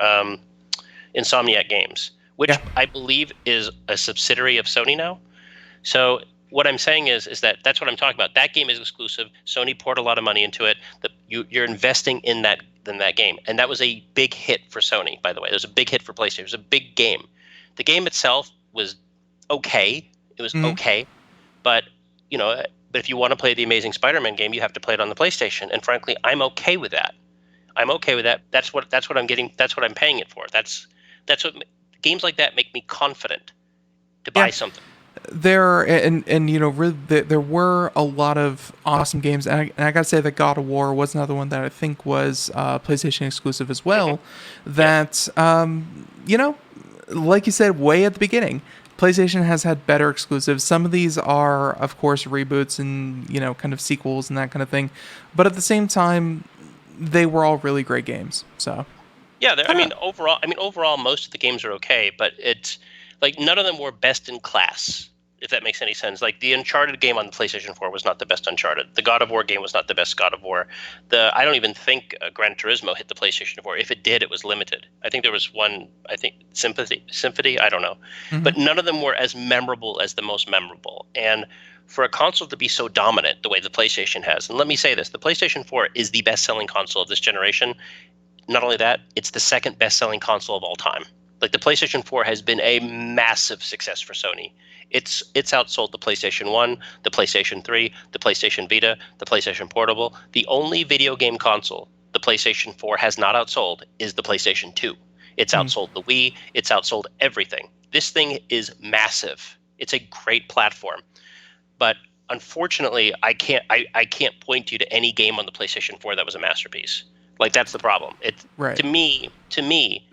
Insomniac Games, which I believe is a subsidiary of Sony now. So what I'm saying is that's what I'm talking about. That game is exclusive. Sony poured a lot of money into it. You're investing in that game, and that was a big hit for Sony. By the way, it was a big hit for PlayStation. It was a big game. The game itself was okay. It was okay, but but if you want to play the Amazing Spider-Man game, you have to play it on the PlayStation. And frankly, I'm okay with that. I'm okay with that. That's what I'm getting. That's what I'm paying it for. That's what games like that make me confident to buy something. There were a lot of awesome games, and I gotta say that God of War was another one that I think was PlayStation exclusive as well. That like you said, way at the beginning, PlayStation has had better exclusives. Some of these are, of course, reboots and kind of sequels and that kind of thing, but at the same time, they were all really great games. So overall, most of the games are okay, but it's like none of them were best in class, if that makes any sense. Like the Uncharted game on the PlayStation 4 was not the best Uncharted. The God of War game was not the best God of War. I don't even think Gran Turismo hit the PlayStation 4. If it did, it was limited. I think there was one, Symphony, I don't know. But none of them were as memorable as the most memorable. And for a console to be so dominant the way the PlayStation has, and let me say this, the PlayStation 4 is the best-selling console of this generation. Not only that, it's the second best-selling console of all time. Like the PlayStation 4 has been a massive success for Sony. It's outsold the PlayStation 1, the PlayStation 3, the PlayStation Vita, the PlayStation Portable. The only video game console the PlayStation 4 has not outsold is the PlayStation 2. It's outsold the Wii. It's outsold everything. This thing is massive. It's a great platform. But unfortunately, I can't point you to any game on the PlayStation 4 that was a masterpiece. Like, that's the problem. Right. To me,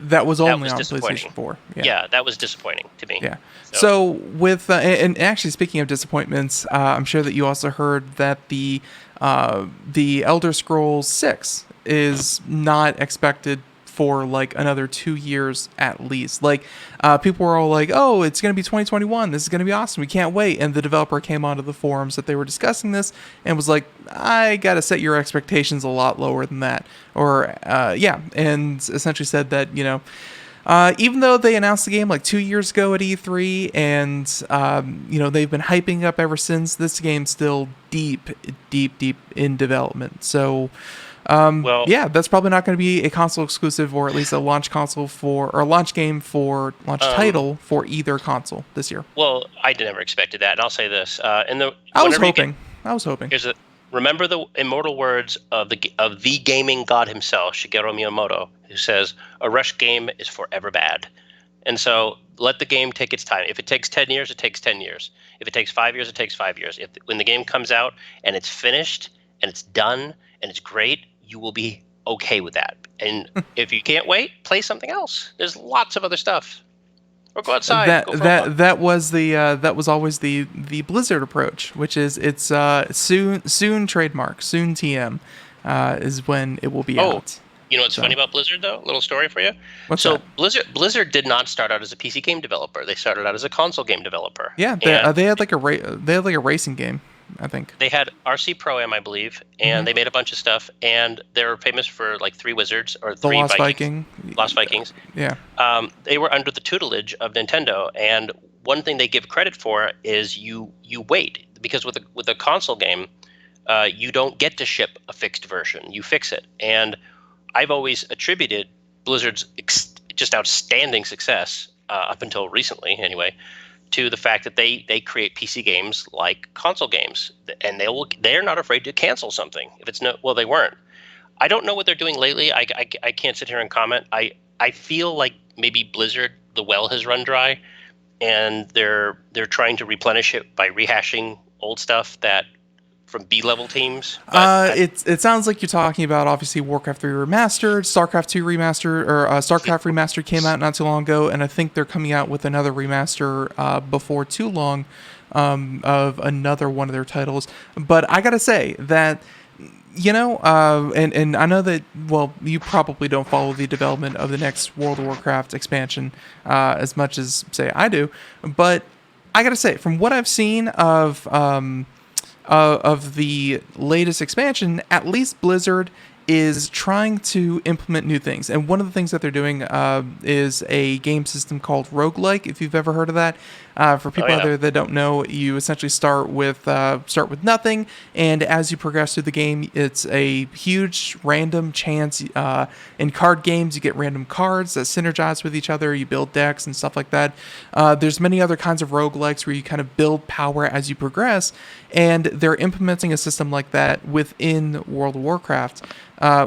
that was only on disappointing. PlayStation 4. Yeah, that was disappointing to me. Yeah. So with and actually speaking of disappointments, I'm sure that you also heard that the Elder Scrolls 6 is not expected for like another 2 years at least. Like people were all like, "Oh, it's going to be 2021. This is going to be awesome. We can't wait." And the developer came onto the forums that they were discussing this and was like, "I got to set your expectations a lot lower than that." Or and essentially said that, even though they announced the game like 2 years ago at E3 and they've been hyping up ever since, this game's still deep in development. So that's probably not going to be a console exclusive, or at least a launch console or a launch game for launch title for either console this year. Well, I never expected that, and I'll say this: I was hoping. Remember the immortal words of the gaming god himself, Shigeru Miyamoto, who says, "A rush game is forever bad." And so let the game take its time. If it takes 10 years, it takes 10 years. If it takes 5 years, it takes 5 years. When the game comes out and it's finished and it's done and it's great, you will be okay with that. And if you can't wait, play something else. There's lots of other stuff. Or go outside. That was always the Blizzard approach, which is it's soon trademark, soon TM is when it will be out. You know what's funny about Blizzard, though? Little story for you. What's that? Blizzard did not start out as a PC game developer. They started out as a console game developer. Yeah, they had like a racing game, I think. They had RC Pro-Am, I believe, and they made a bunch of stuff. And they were famous for like 3 wizards or 3 Lost Vikings. Lost Vikings. Yeah. They were under the tutelage of Nintendo, and one thing they give credit for is you wait, because with a console game, you don't get to ship a fixed version. You fix it. And I've always attributed Blizzard's just outstanding success, up until recently anyway, to the fact that they create PC games like console games, and they're not afraid to cancel something if it's they weren't. I don't know what they're doing lately. I can't sit here and comment. I feel like maybe Blizzard, the well has run dry, and they're trying to replenish it by rehashing old stuff that from B-level teams. It sounds like you're talking about obviously Warcraft 3 Remastered, StarCraft 2 Remastered, or StarCraft Remastered came out not too long ago, and I think they're coming out with another remaster before too long of another one of their titles. But I gotta say that, and I know that, well, you probably don't follow the development of the next World of Warcraft expansion as much as, say, I do, but I gotta say, from what I've seen of the latest expansion, at least Blizzard is trying to implement new things. And one of the things that they're doing is a game system called roguelike, if you've ever heard of that. For people out there that don't know, you essentially start with nothing, and as you progress through the game, it's a huge random chance. In card games, you get random cards that synergize with each other. You build decks and stuff like that. There's many other kinds of roguelikes where you kind of build power as you progress, and they're implementing a system like that within World of Warcraft,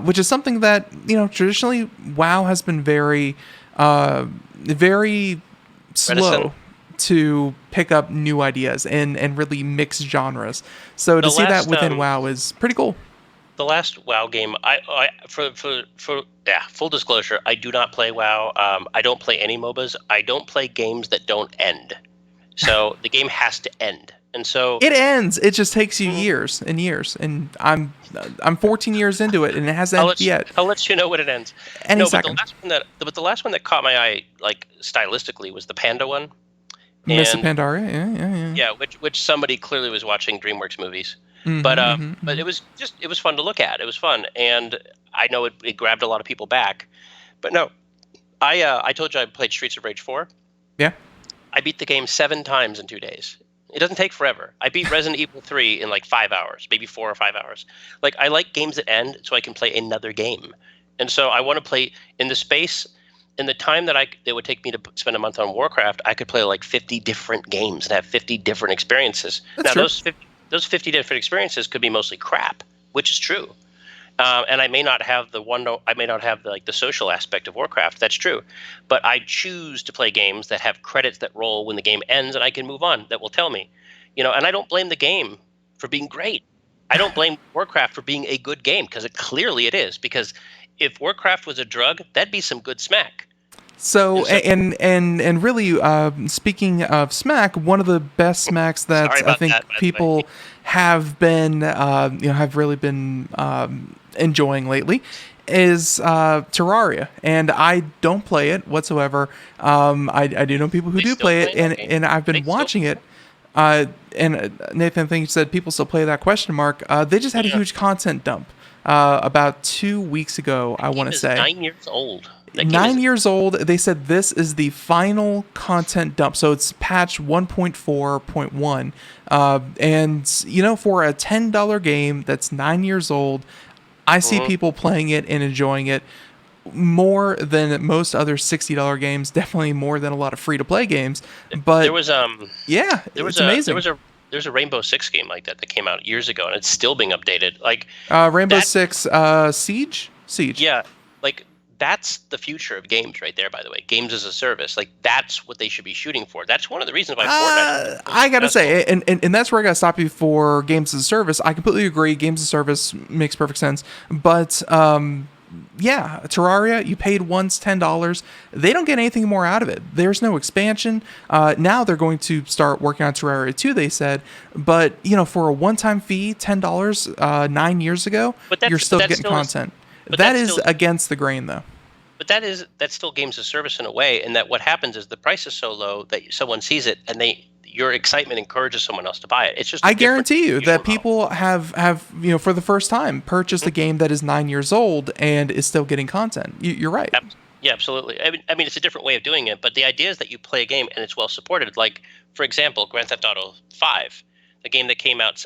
which is something that, traditionally WoW has been very slow to pick up new ideas and really mix genres. So to see that within WoW is pretty cool. The last WoW game, full disclosure, I do not play WoW. I don't play any MOBAs. I don't play games that don't end. So the game has to end. And so it ends. It just takes you years and years. And I'm 14 years into it, and it hasn't ended yet. I'll let you know when it ends. Second. But the last one that caught my eye, like stylistically, was the Panda one. Miss Pandaria, yeah. Which somebody clearly was watching DreamWorks movies. But it was fun to look at. It was fun, and I know it grabbed a lot of people back. But no, I told you I played Streets of Rage 4. Yeah. I beat the game 7 times in 2 days. It doesn't take forever. I beat Resident Evil 3 in like 5 hours, maybe 4 or 5 hours. Like, I like games that end so I can play another game. And so I want to play in the space in the time that it would take me to spend a month on Warcraft, I could play like 50 different games and have 50 different experiences. That's Now, true. those 50 different experiences could be mostly crap, which is true. And I may not have the social aspect of Warcraft. That's true, but I choose to play games that have credits that roll when the game ends, and I can move on. That will tell me, and I don't blame the game for being great. I don't blame Warcraft for being a good game because clearly it is. Because if Warcraft was a drug, that'd be some good smack. So and really, speaking of smack, one of the best smacks that Sorry I about think that, by the way. people have been, have really been enjoying lately is Terraria, and I don't play it whatsoever. I do know people who They do still play it, play that game? and I've been They still- watching it. And Nathan, I think you said people still play that question mark. They just had a Yeah. huge content dump about 2 weeks ago, I want to It's say. 9 years old. That game 9 years old. They said this is the final content dump, so it's patch 1.4.1, and for a $10 game that's 9 years old, I see people playing it and enjoying it more than most other $60 games, definitely more than a lot of free-to-play games. But There was yeah, there was it's amazing. there's a Rainbow Six game like that came out years ago, and it's still being updated. Like Rainbow that- Six Siege. yeah, like that's the future of games right there. By the way, games as a service, like that's what they should be shooting for. That's one of the reasons why Fortnite. I gotta say, and that's where I gotta stop you for games as a service. I completely agree. Games as a service makes perfect sense. But yeah, Terraria, you paid once $10. They don't get anything more out of it. There's no expansion. Now they're going to start working on Terraria 2, they said. But for a one-time fee, $10 9 years ago, you're still getting content. That is against the grain, though. But that's still games as service in a way, and that what happens is the price is so low that someone sees it and your excitement encourages someone else to buy it. It's just I guarantee you that model. people have for the first time purchased a game that is 9 years old and is still getting content. You're right. Yeah, absolutely. I mean, it's a different way of doing it, but the idea is that you play a game and it's well supported. Like, for example, Grand Theft Auto 5, the game that came out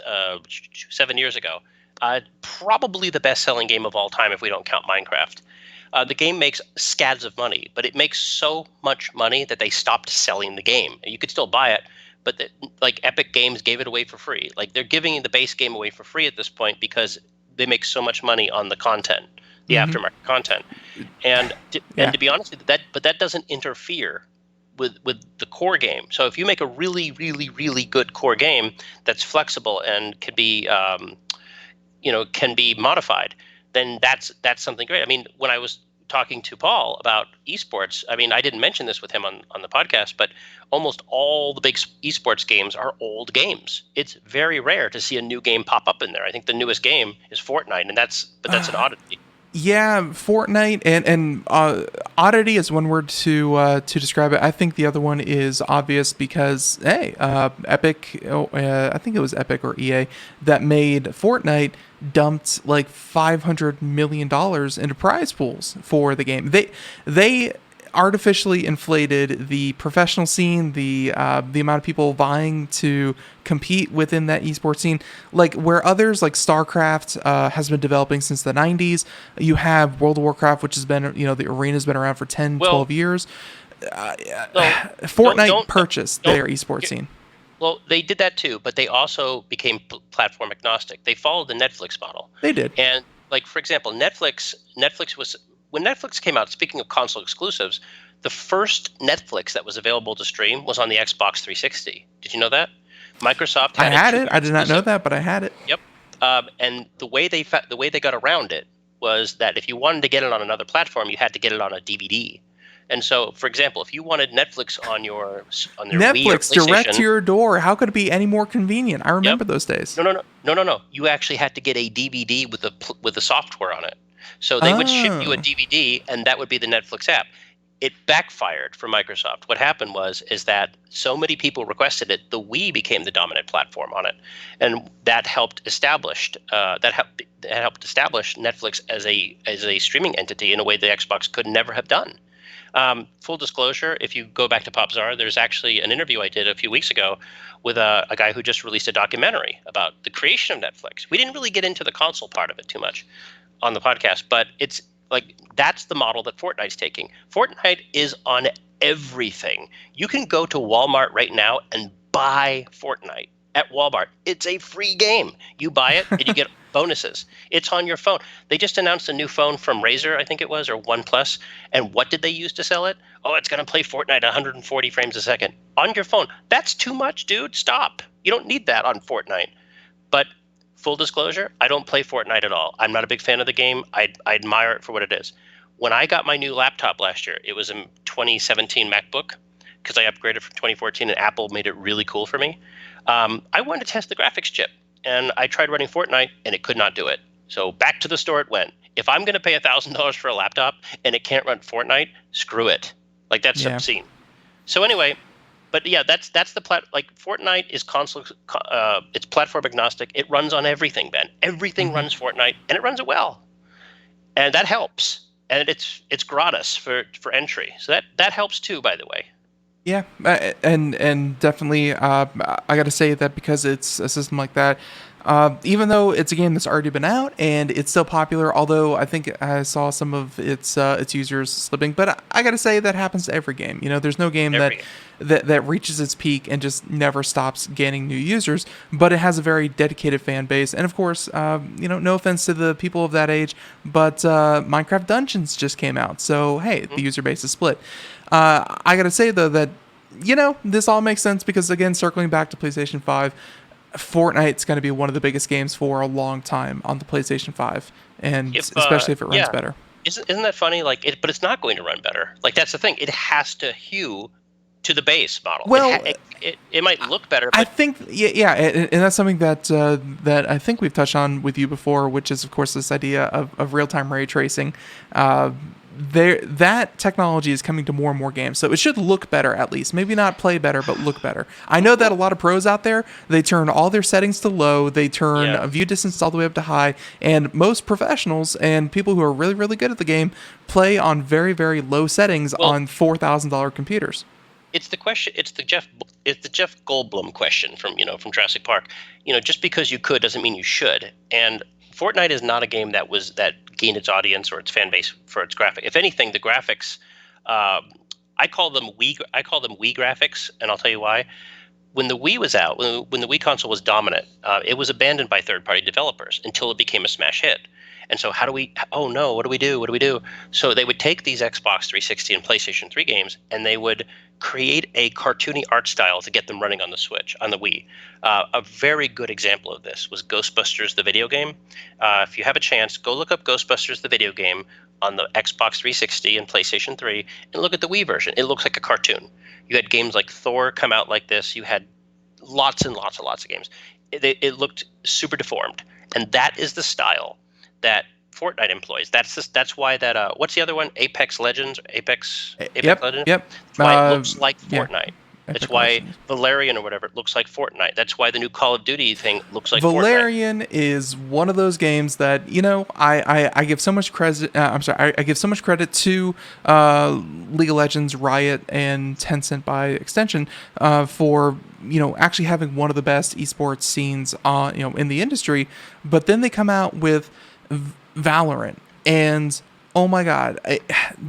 7 years ago. Probably the best-selling game of all time if we don't count Minecraft. The game makes scads of money, but it makes so much money that they stopped selling the game. You could still buy it, but like Epic Games gave it away for free. Like they're giving the base game away for free at this point because they make so much money on the content, the aftermarket content. And to be honest with you, that doesn't interfere with the core game. So if you make a really, really, really good core game that's flexible and can be modified, then that's something great. I mean, when I was talking to Paul about esports, I mean, I didn't mention this with him on the podcast, but almost all the big esports games are old games. It's very rare to see a new game pop up in there. I think the newest game is Fortnite, and that's an oddity. Yeah, Fortnite and oddity is one word to describe it. I think the other one is obvious because Epic, I think it was Epic or EA that made Fortnite, dumped like $500 million into prize pools for the game. They artificially inflated the professional scene, the amount of people vying to compete within that esports scene, like where others like StarCraft has been developing since the 90s. You have World of Warcraft, which has been, the arena's been around for 12 years. Fortnite purchased their esports scene. Well, they did that too, but they also became platform agnostic. They followed the Netflix model. They did. And like, for example, Netflix was, when Netflix came out, speaking of console exclusives, the first Netflix that was available to stream was on the Xbox 360. Did you know that? Microsoft I had it. I did not know that, but I had it. Yep. And the way they got around it was that if you wanted to get it on another platform, you had to get it on a DVD. And so, for example, if you wanted Netflix on their Wii or Netflix direct PlayStation, to your door, how could it be any more convenient? I remember those days. No. You actually had to get a DVD with the software on it. So they would ship you a DVD, and that would be the Netflix app. It backfired for Microsoft. What happened is that so many people requested it, the Wii became the dominant platform on it, and that helped establish Netflix as a streaming entity in a way the Xbox could never have done. Full disclosure, if you go back to Popzara, there's actually an interview I did a few weeks ago with a guy who just released a documentary about the creation of Netflix. We didn't really get into the console part of it too much on the podcast, but it's Like, that's the model that Fortnite's taking. Fortnite is on everything. You can go to Walmart right now and buy Fortnite at Walmart. It's a free game. You buy it and you get bonuses. It's on your phone. They just announced a new phone from Razer, I think it was, or OnePlus. And what did they use to sell it? Oh, it's going to play Fortnite at 140 frames a second on your phone. That's too much, dude. Stop. You don't need that on Fortnite. But full disclosure, I don't play Fortnite at all. I'm not a big fan of the game. I admire it for what it is. When I got my new laptop last year, it was a 2017 MacBook because I upgraded from 2014 and Apple made it really cool for me. I wanted to test the graphics chip, and I tried running Fortnite, and it could not do it. So back to the store it went. If I'm going to pay $1,000 for a laptop and it can't run Fortnite, screw it. Like, that's obscene. So anyway, but yeah, that's the like Fortnite is console. It's platform agnostic. It runs on everything, Ben. Everything runs Fortnite, and it runs it well, and that helps. And it's gratis for entry, so that helps too. By the way. Yeah, and definitely, I got to say that because it's a system like that, even though it's a game that's already been out and it's still popular, although I think I saw some of its users slipping, but I got to say that happens to every game. You know, there's no game that reaches its peak and just never stops gaining new users, but it has a very dedicated fan base. And of course, no offense to the people of that age, but Minecraft Dungeons just came out, so hey, the user base is split. I gotta say though that this all makes sense because, again, circling back to PlayStation 5, Fortnite's going to be one of the biggest games for a long time on the PlayStation 5, and especially if it runs better. Isn't that funny? Like, but it's not going to run better. Like, that's the thing. It has to hew to the base model. Well, it might look better. But I think, and that's something that that I think we've touched on with you before, which is, of course, this idea of real-time ray tracing. That technology is coming to more and more games, so it should look better, at least. Maybe not play better, but look better. I know that a lot of pros out there, they turn all their settings to low, they turn view distance all the way up to high, and most professionals and people who are really, really good at the game play on very, very low settings on $4,000 computers. It's the question. It's the Jeff Goldblum question from Jurassic Park. Just because you could doesn't mean you should. And Fortnite is not a game that gained its audience or its fan base for its graphics. If anything, the graphics, I call them Wii graphics, and I'll tell you why. When the Wii was out, when the Wii console was dominant, it was abandoned by third-party developers until it became a smash hit. And so what do we do? So they would take these Xbox 360 and PlayStation 3 games, and they would create a cartoony art style to get them running on the Switch, on the Wii. A very good example of this was Ghostbusters, the video game. If you have a chance, go look up Ghostbusters, the video game, on the Xbox 360 and PlayStation 3, and look at the Wii version. It looks like a cartoon. You had games like Thor come out like this. You had lots and lots of games. It looked super deformed, and that is the style that Fortnite employs. That's why that what's the other one? Apex Legends. Legends. Yep. That's why it looks like Fortnite. Yeah. That's why Legends. Valerian or whatever, it looks like Fortnite. That's why the new Call of Duty thing looks like Valerian Fortnite. is one of those games that I give so much credit. I give so much credit to League of Legends, Riot, and Tencent by extension for actually having one of the best esports scenes in the industry. But then they come out with Valorant, and oh my god,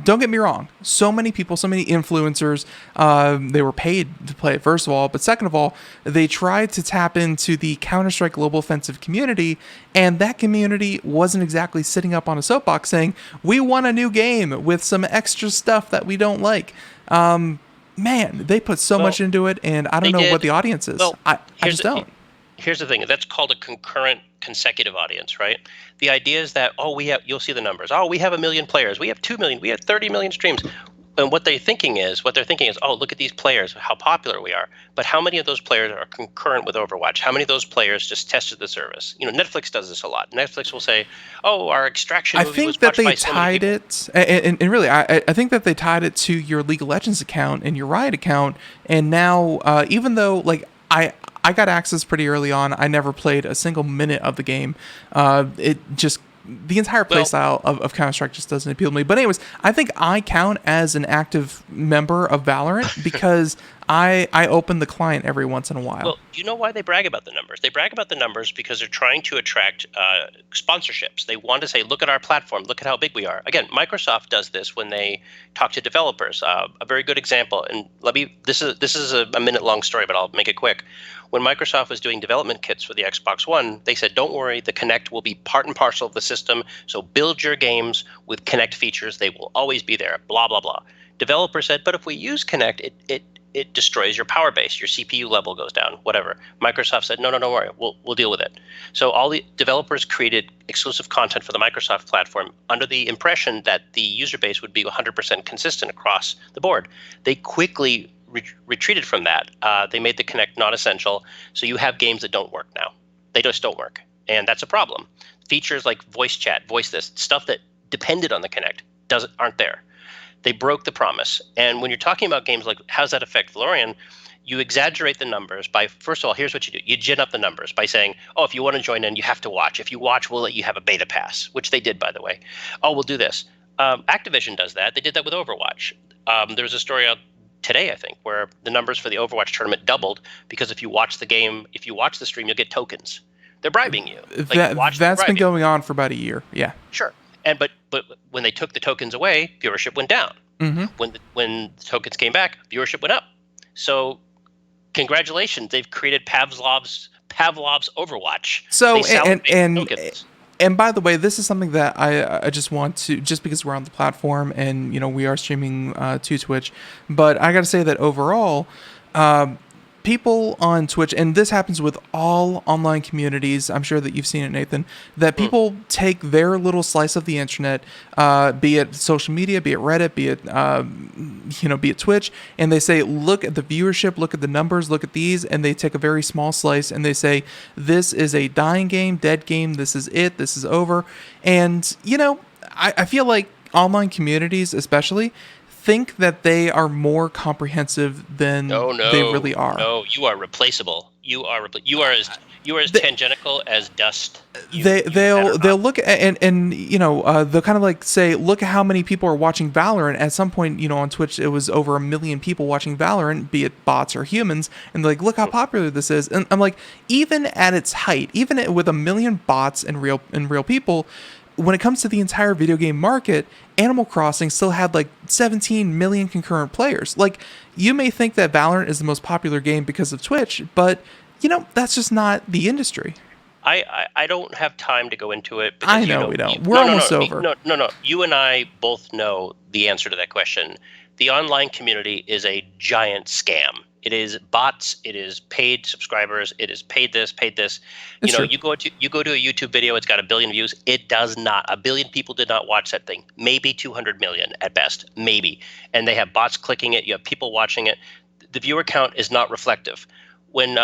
don't get me wrong, so many people, so many influencers, they were paid to play it, first of all, but second of all, they tried to tap into the Counter-Strike Global Offensive community, and that community wasn't exactly sitting up on a soapbox saying, we want a new game with some extra stuff that we don't like. Man, they put so much into it, and I don't know what the audience is. I just don't. Here's the thing. That's called a concurrent consecutive audience, right? The idea is that, you'll see the numbers. We have 1 million players. We have 2 million. We have 30 million streams. And what they're thinking is, look at these players, how popular we are. But how many of those players are concurrent with Overwatch? How many of those players just tested the service? Netflix does this a lot. Netflix will say, our Extraction movie was watched by so many people. And really, I think that they tied it to your League of Legends account and your Riot account. And now, even though, I got access pretty early on. I never played a single minute of the game. The entire playstyle of Counter-Strike just doesn't appeal to me. But anyways, I think I count as an active member of Valorant because I open the client every once in a while. Well, do you know why they brag about the numbers? They brag about the numbers because they're trying to attract sponsorships. They want to say, look at our platform, look at how big we are. Again, Microsoft does this when they talk to developers. A very good example, and this is a minute-long story, but I'll make it quick. When Microsoft was doing development kits for the Xbox One, they said, don't worry, the Kinect will be part and parcel of the system, so build your games with Kinect features. They will always be there, blah, blah, blah. Developers said, but if we use Kinect, it destroys your power base, your CPU level goes down, whatever. Microsoft said, no, don't worry, we'll deal with it. So all the developers created exclusive content for the Microsoft platform under the impression that the user base would be 100% consistent across the board. They quickly retreated from that. They made the Kinect non-essential, so you have games that don't work now. They just don't work, and that's a problem. Features like voice chat, voice this, stuff that depended on the Kinect aren't there. They broke the promise. And when you're talking about games like how does that affect Valorant, you exaggerate the numbers by, first of all, here's what you do. You gin up the numbers by saying, oh, if you want to join in, you have to watch. If you watch, we'll let you have a beta pass, which they did, by the way. Oh, we'll do this. Activision does that. They did that with Overwatch. There was a story out today, I think, where the numbers for the Overwatch tournament doubled because if you watch the game, if you watch the stream, you'll get tokens. They're bribing you. That's been going on for about a year. Yeah. Sure. But when they took the tokens away, viewership went down. Mm-hmm. When the tokens came back, viewership went up. So, congratulations, they've created Pavlov's Overwatch. So and by the way, this is something that I just want to, just because we're on the platform and we are streaming to Twitch, but I got to say that overall, people on Twitch, and this happens with all online communities, I'm sure that you've seen it, Nathan, that people take their little slice of the internet, be it social media, be it Reddit, be it Twitch, and they say, look at the viewership, look at the numbers, look at these, and they take a very small slice and they say, this is a dying game, dead game, this is it, this is over. And, I feel like online communities especially think that they are more comprehensive than they really are. No, you are replaceable. You are as tangential as dust. They'll look at and they'll kind of like say, look at how many people are watching Valorant. At some point, on Twitch, it was over 1 million people watching Valorant, be it bots or humans, and they're like, look how popular this is. And I'm like, even at its height, even with 1 million bots and real people, when it comes to the entire video game market, Animal Crossing still had like 17 million concurrent players. Like, you may think that Valorant is the most popular game because of Twitch, but that's just not the industry. I don't have time to go into it. I know we don't. We're almost over. No. You and I both know the answer to that question. The online community is a giant scam. It is bots. It is paid subscribers. It is paid this, paid this. You go to a YouTube video. It's got 1 billion views. It does not. 1 billion people did not watch that thing. Maybe 200 million at best. Maybe. And they have bots clicking it. You have people watching it. The viewer count is not reflective. When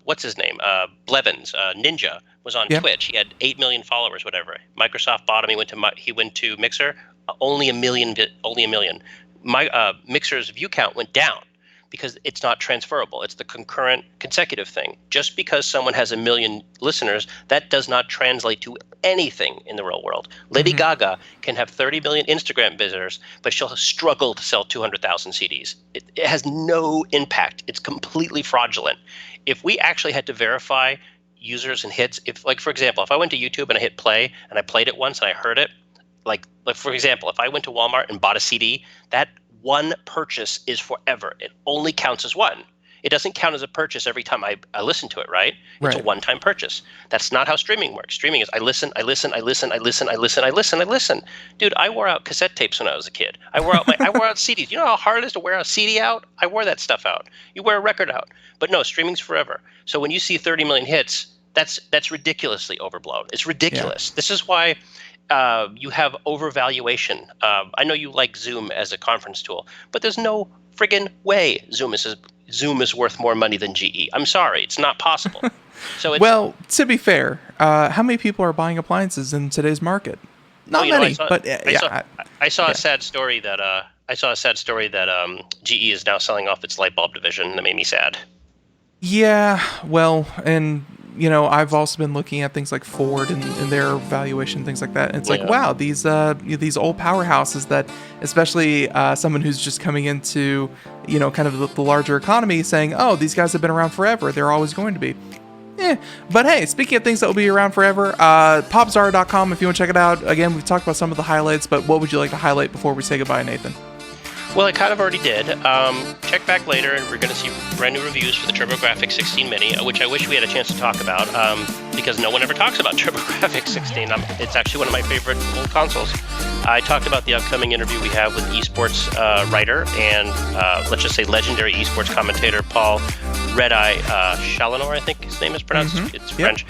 what's his name? Blevins, Ninja, was on Twitch. He had 8 million followers, whatever. Microsoft bought him. He went to Mixer. Only a million. Mixer's view count went down, because it's not transferable. It's the concurrent consecutive thing. Just because someone has 1 million listeners, that does not translate to anything in the real world. Lady Gaga can have 30 million Instagram visitors, but she'll struggle to sell 200,000 CDs. It has no impact. It's completely fraudulent. If we actually had to verify users and hits, for example, if I went to YouTube and I hit play and I played it once and I heard it, like for example, if I went to Walmart and bought a CD, that one purchase is forever. It only counts as one. It doesn't count as a purchase every time I listen to it, right? It's a one-time purchase. That's not how streaming works. Streaming is I listen. Dude, I wore out cassette tapes when I was a kid. I wore out CDs. You know how hard it is to wear a CD out? I wore that stuff out. You wear a record out. But no, streaming's forever. So when you see 30 million hits, that's ridiculously overblown. It's ridiculous. Yeah. This is why you have overvaluation. I know you like Zoom as a conference tool, but there's no friggin' way Zoom is worth more money than GE. I'm sorry, it's not possible. So well, to be fair, how many people are buying appliances in today's market? Not many, but I saw a sad story that GE is now selling off its light bulb division. That made me sad. Yeah, well, and I've also been looking at things like Ford and their valuation, things like that. And it's like, wow, these old powerhouses that, especially someone who's just coming into, kind of the larger economy, saying, oh, these guys have been around forever. They're always going to be. But hey, speaking of things that will be around forever, popzara.com if you want to check it out. Again, we've talked about some of the highlights, but what would you like to highlight before we say goodbye, Nathan? Well, I kind of already did. Check back later, and we're going to see brand new reviews for the TurboGrafx 16 Mini, which I wish we had a chance to talk about, because no one ever talks about TurboGrafx 16. It's actually one of my favorite old consoles. I talked about the upcoming interview we have with esports writer and, let's just say, legendary esports commentator Paul Redeye Challenor, I think his name is pronounced. Mm-hmm. It's French.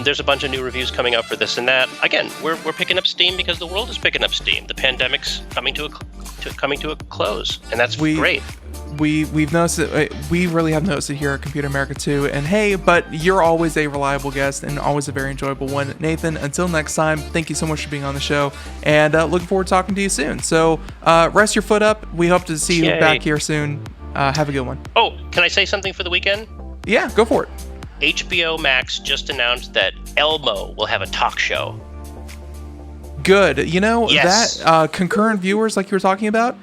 There's a bunch of new reviews coming up for this and that. Again, we're picking up steam because the world is picking up steam. The pandemic's coming to a close, and that's great. We've noticed it. We really have noticed it here at Computer America too. And hey, but you're always a reliable guest and always a very enjoyable one, Nathan. Until next time, thank you so much for being on the show, and looking forward to talking to you soon. So rest your foot up. We hope to see you back here soon. Have a good one. Oh, can I say something for the weekend? Yeah, go for it. HBO Max just announced that Elmo will have a talk show. Good. Yes. That concurrent viewers like you were talking about,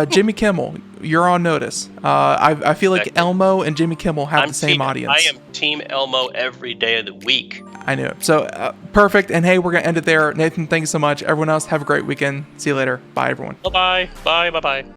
Jimmy Kimmel, you're on notice. I feel like Elmo and Jimmy Kimmel have the same audience. I am Team Elmo every day of the week. I knew it. So perfect. And hey, we're going to end it there. Nathan, thank you so much. Everyone else, have a great weekend. See you later. Bye, everyone. Bye-bye. Bye. Bye-bye.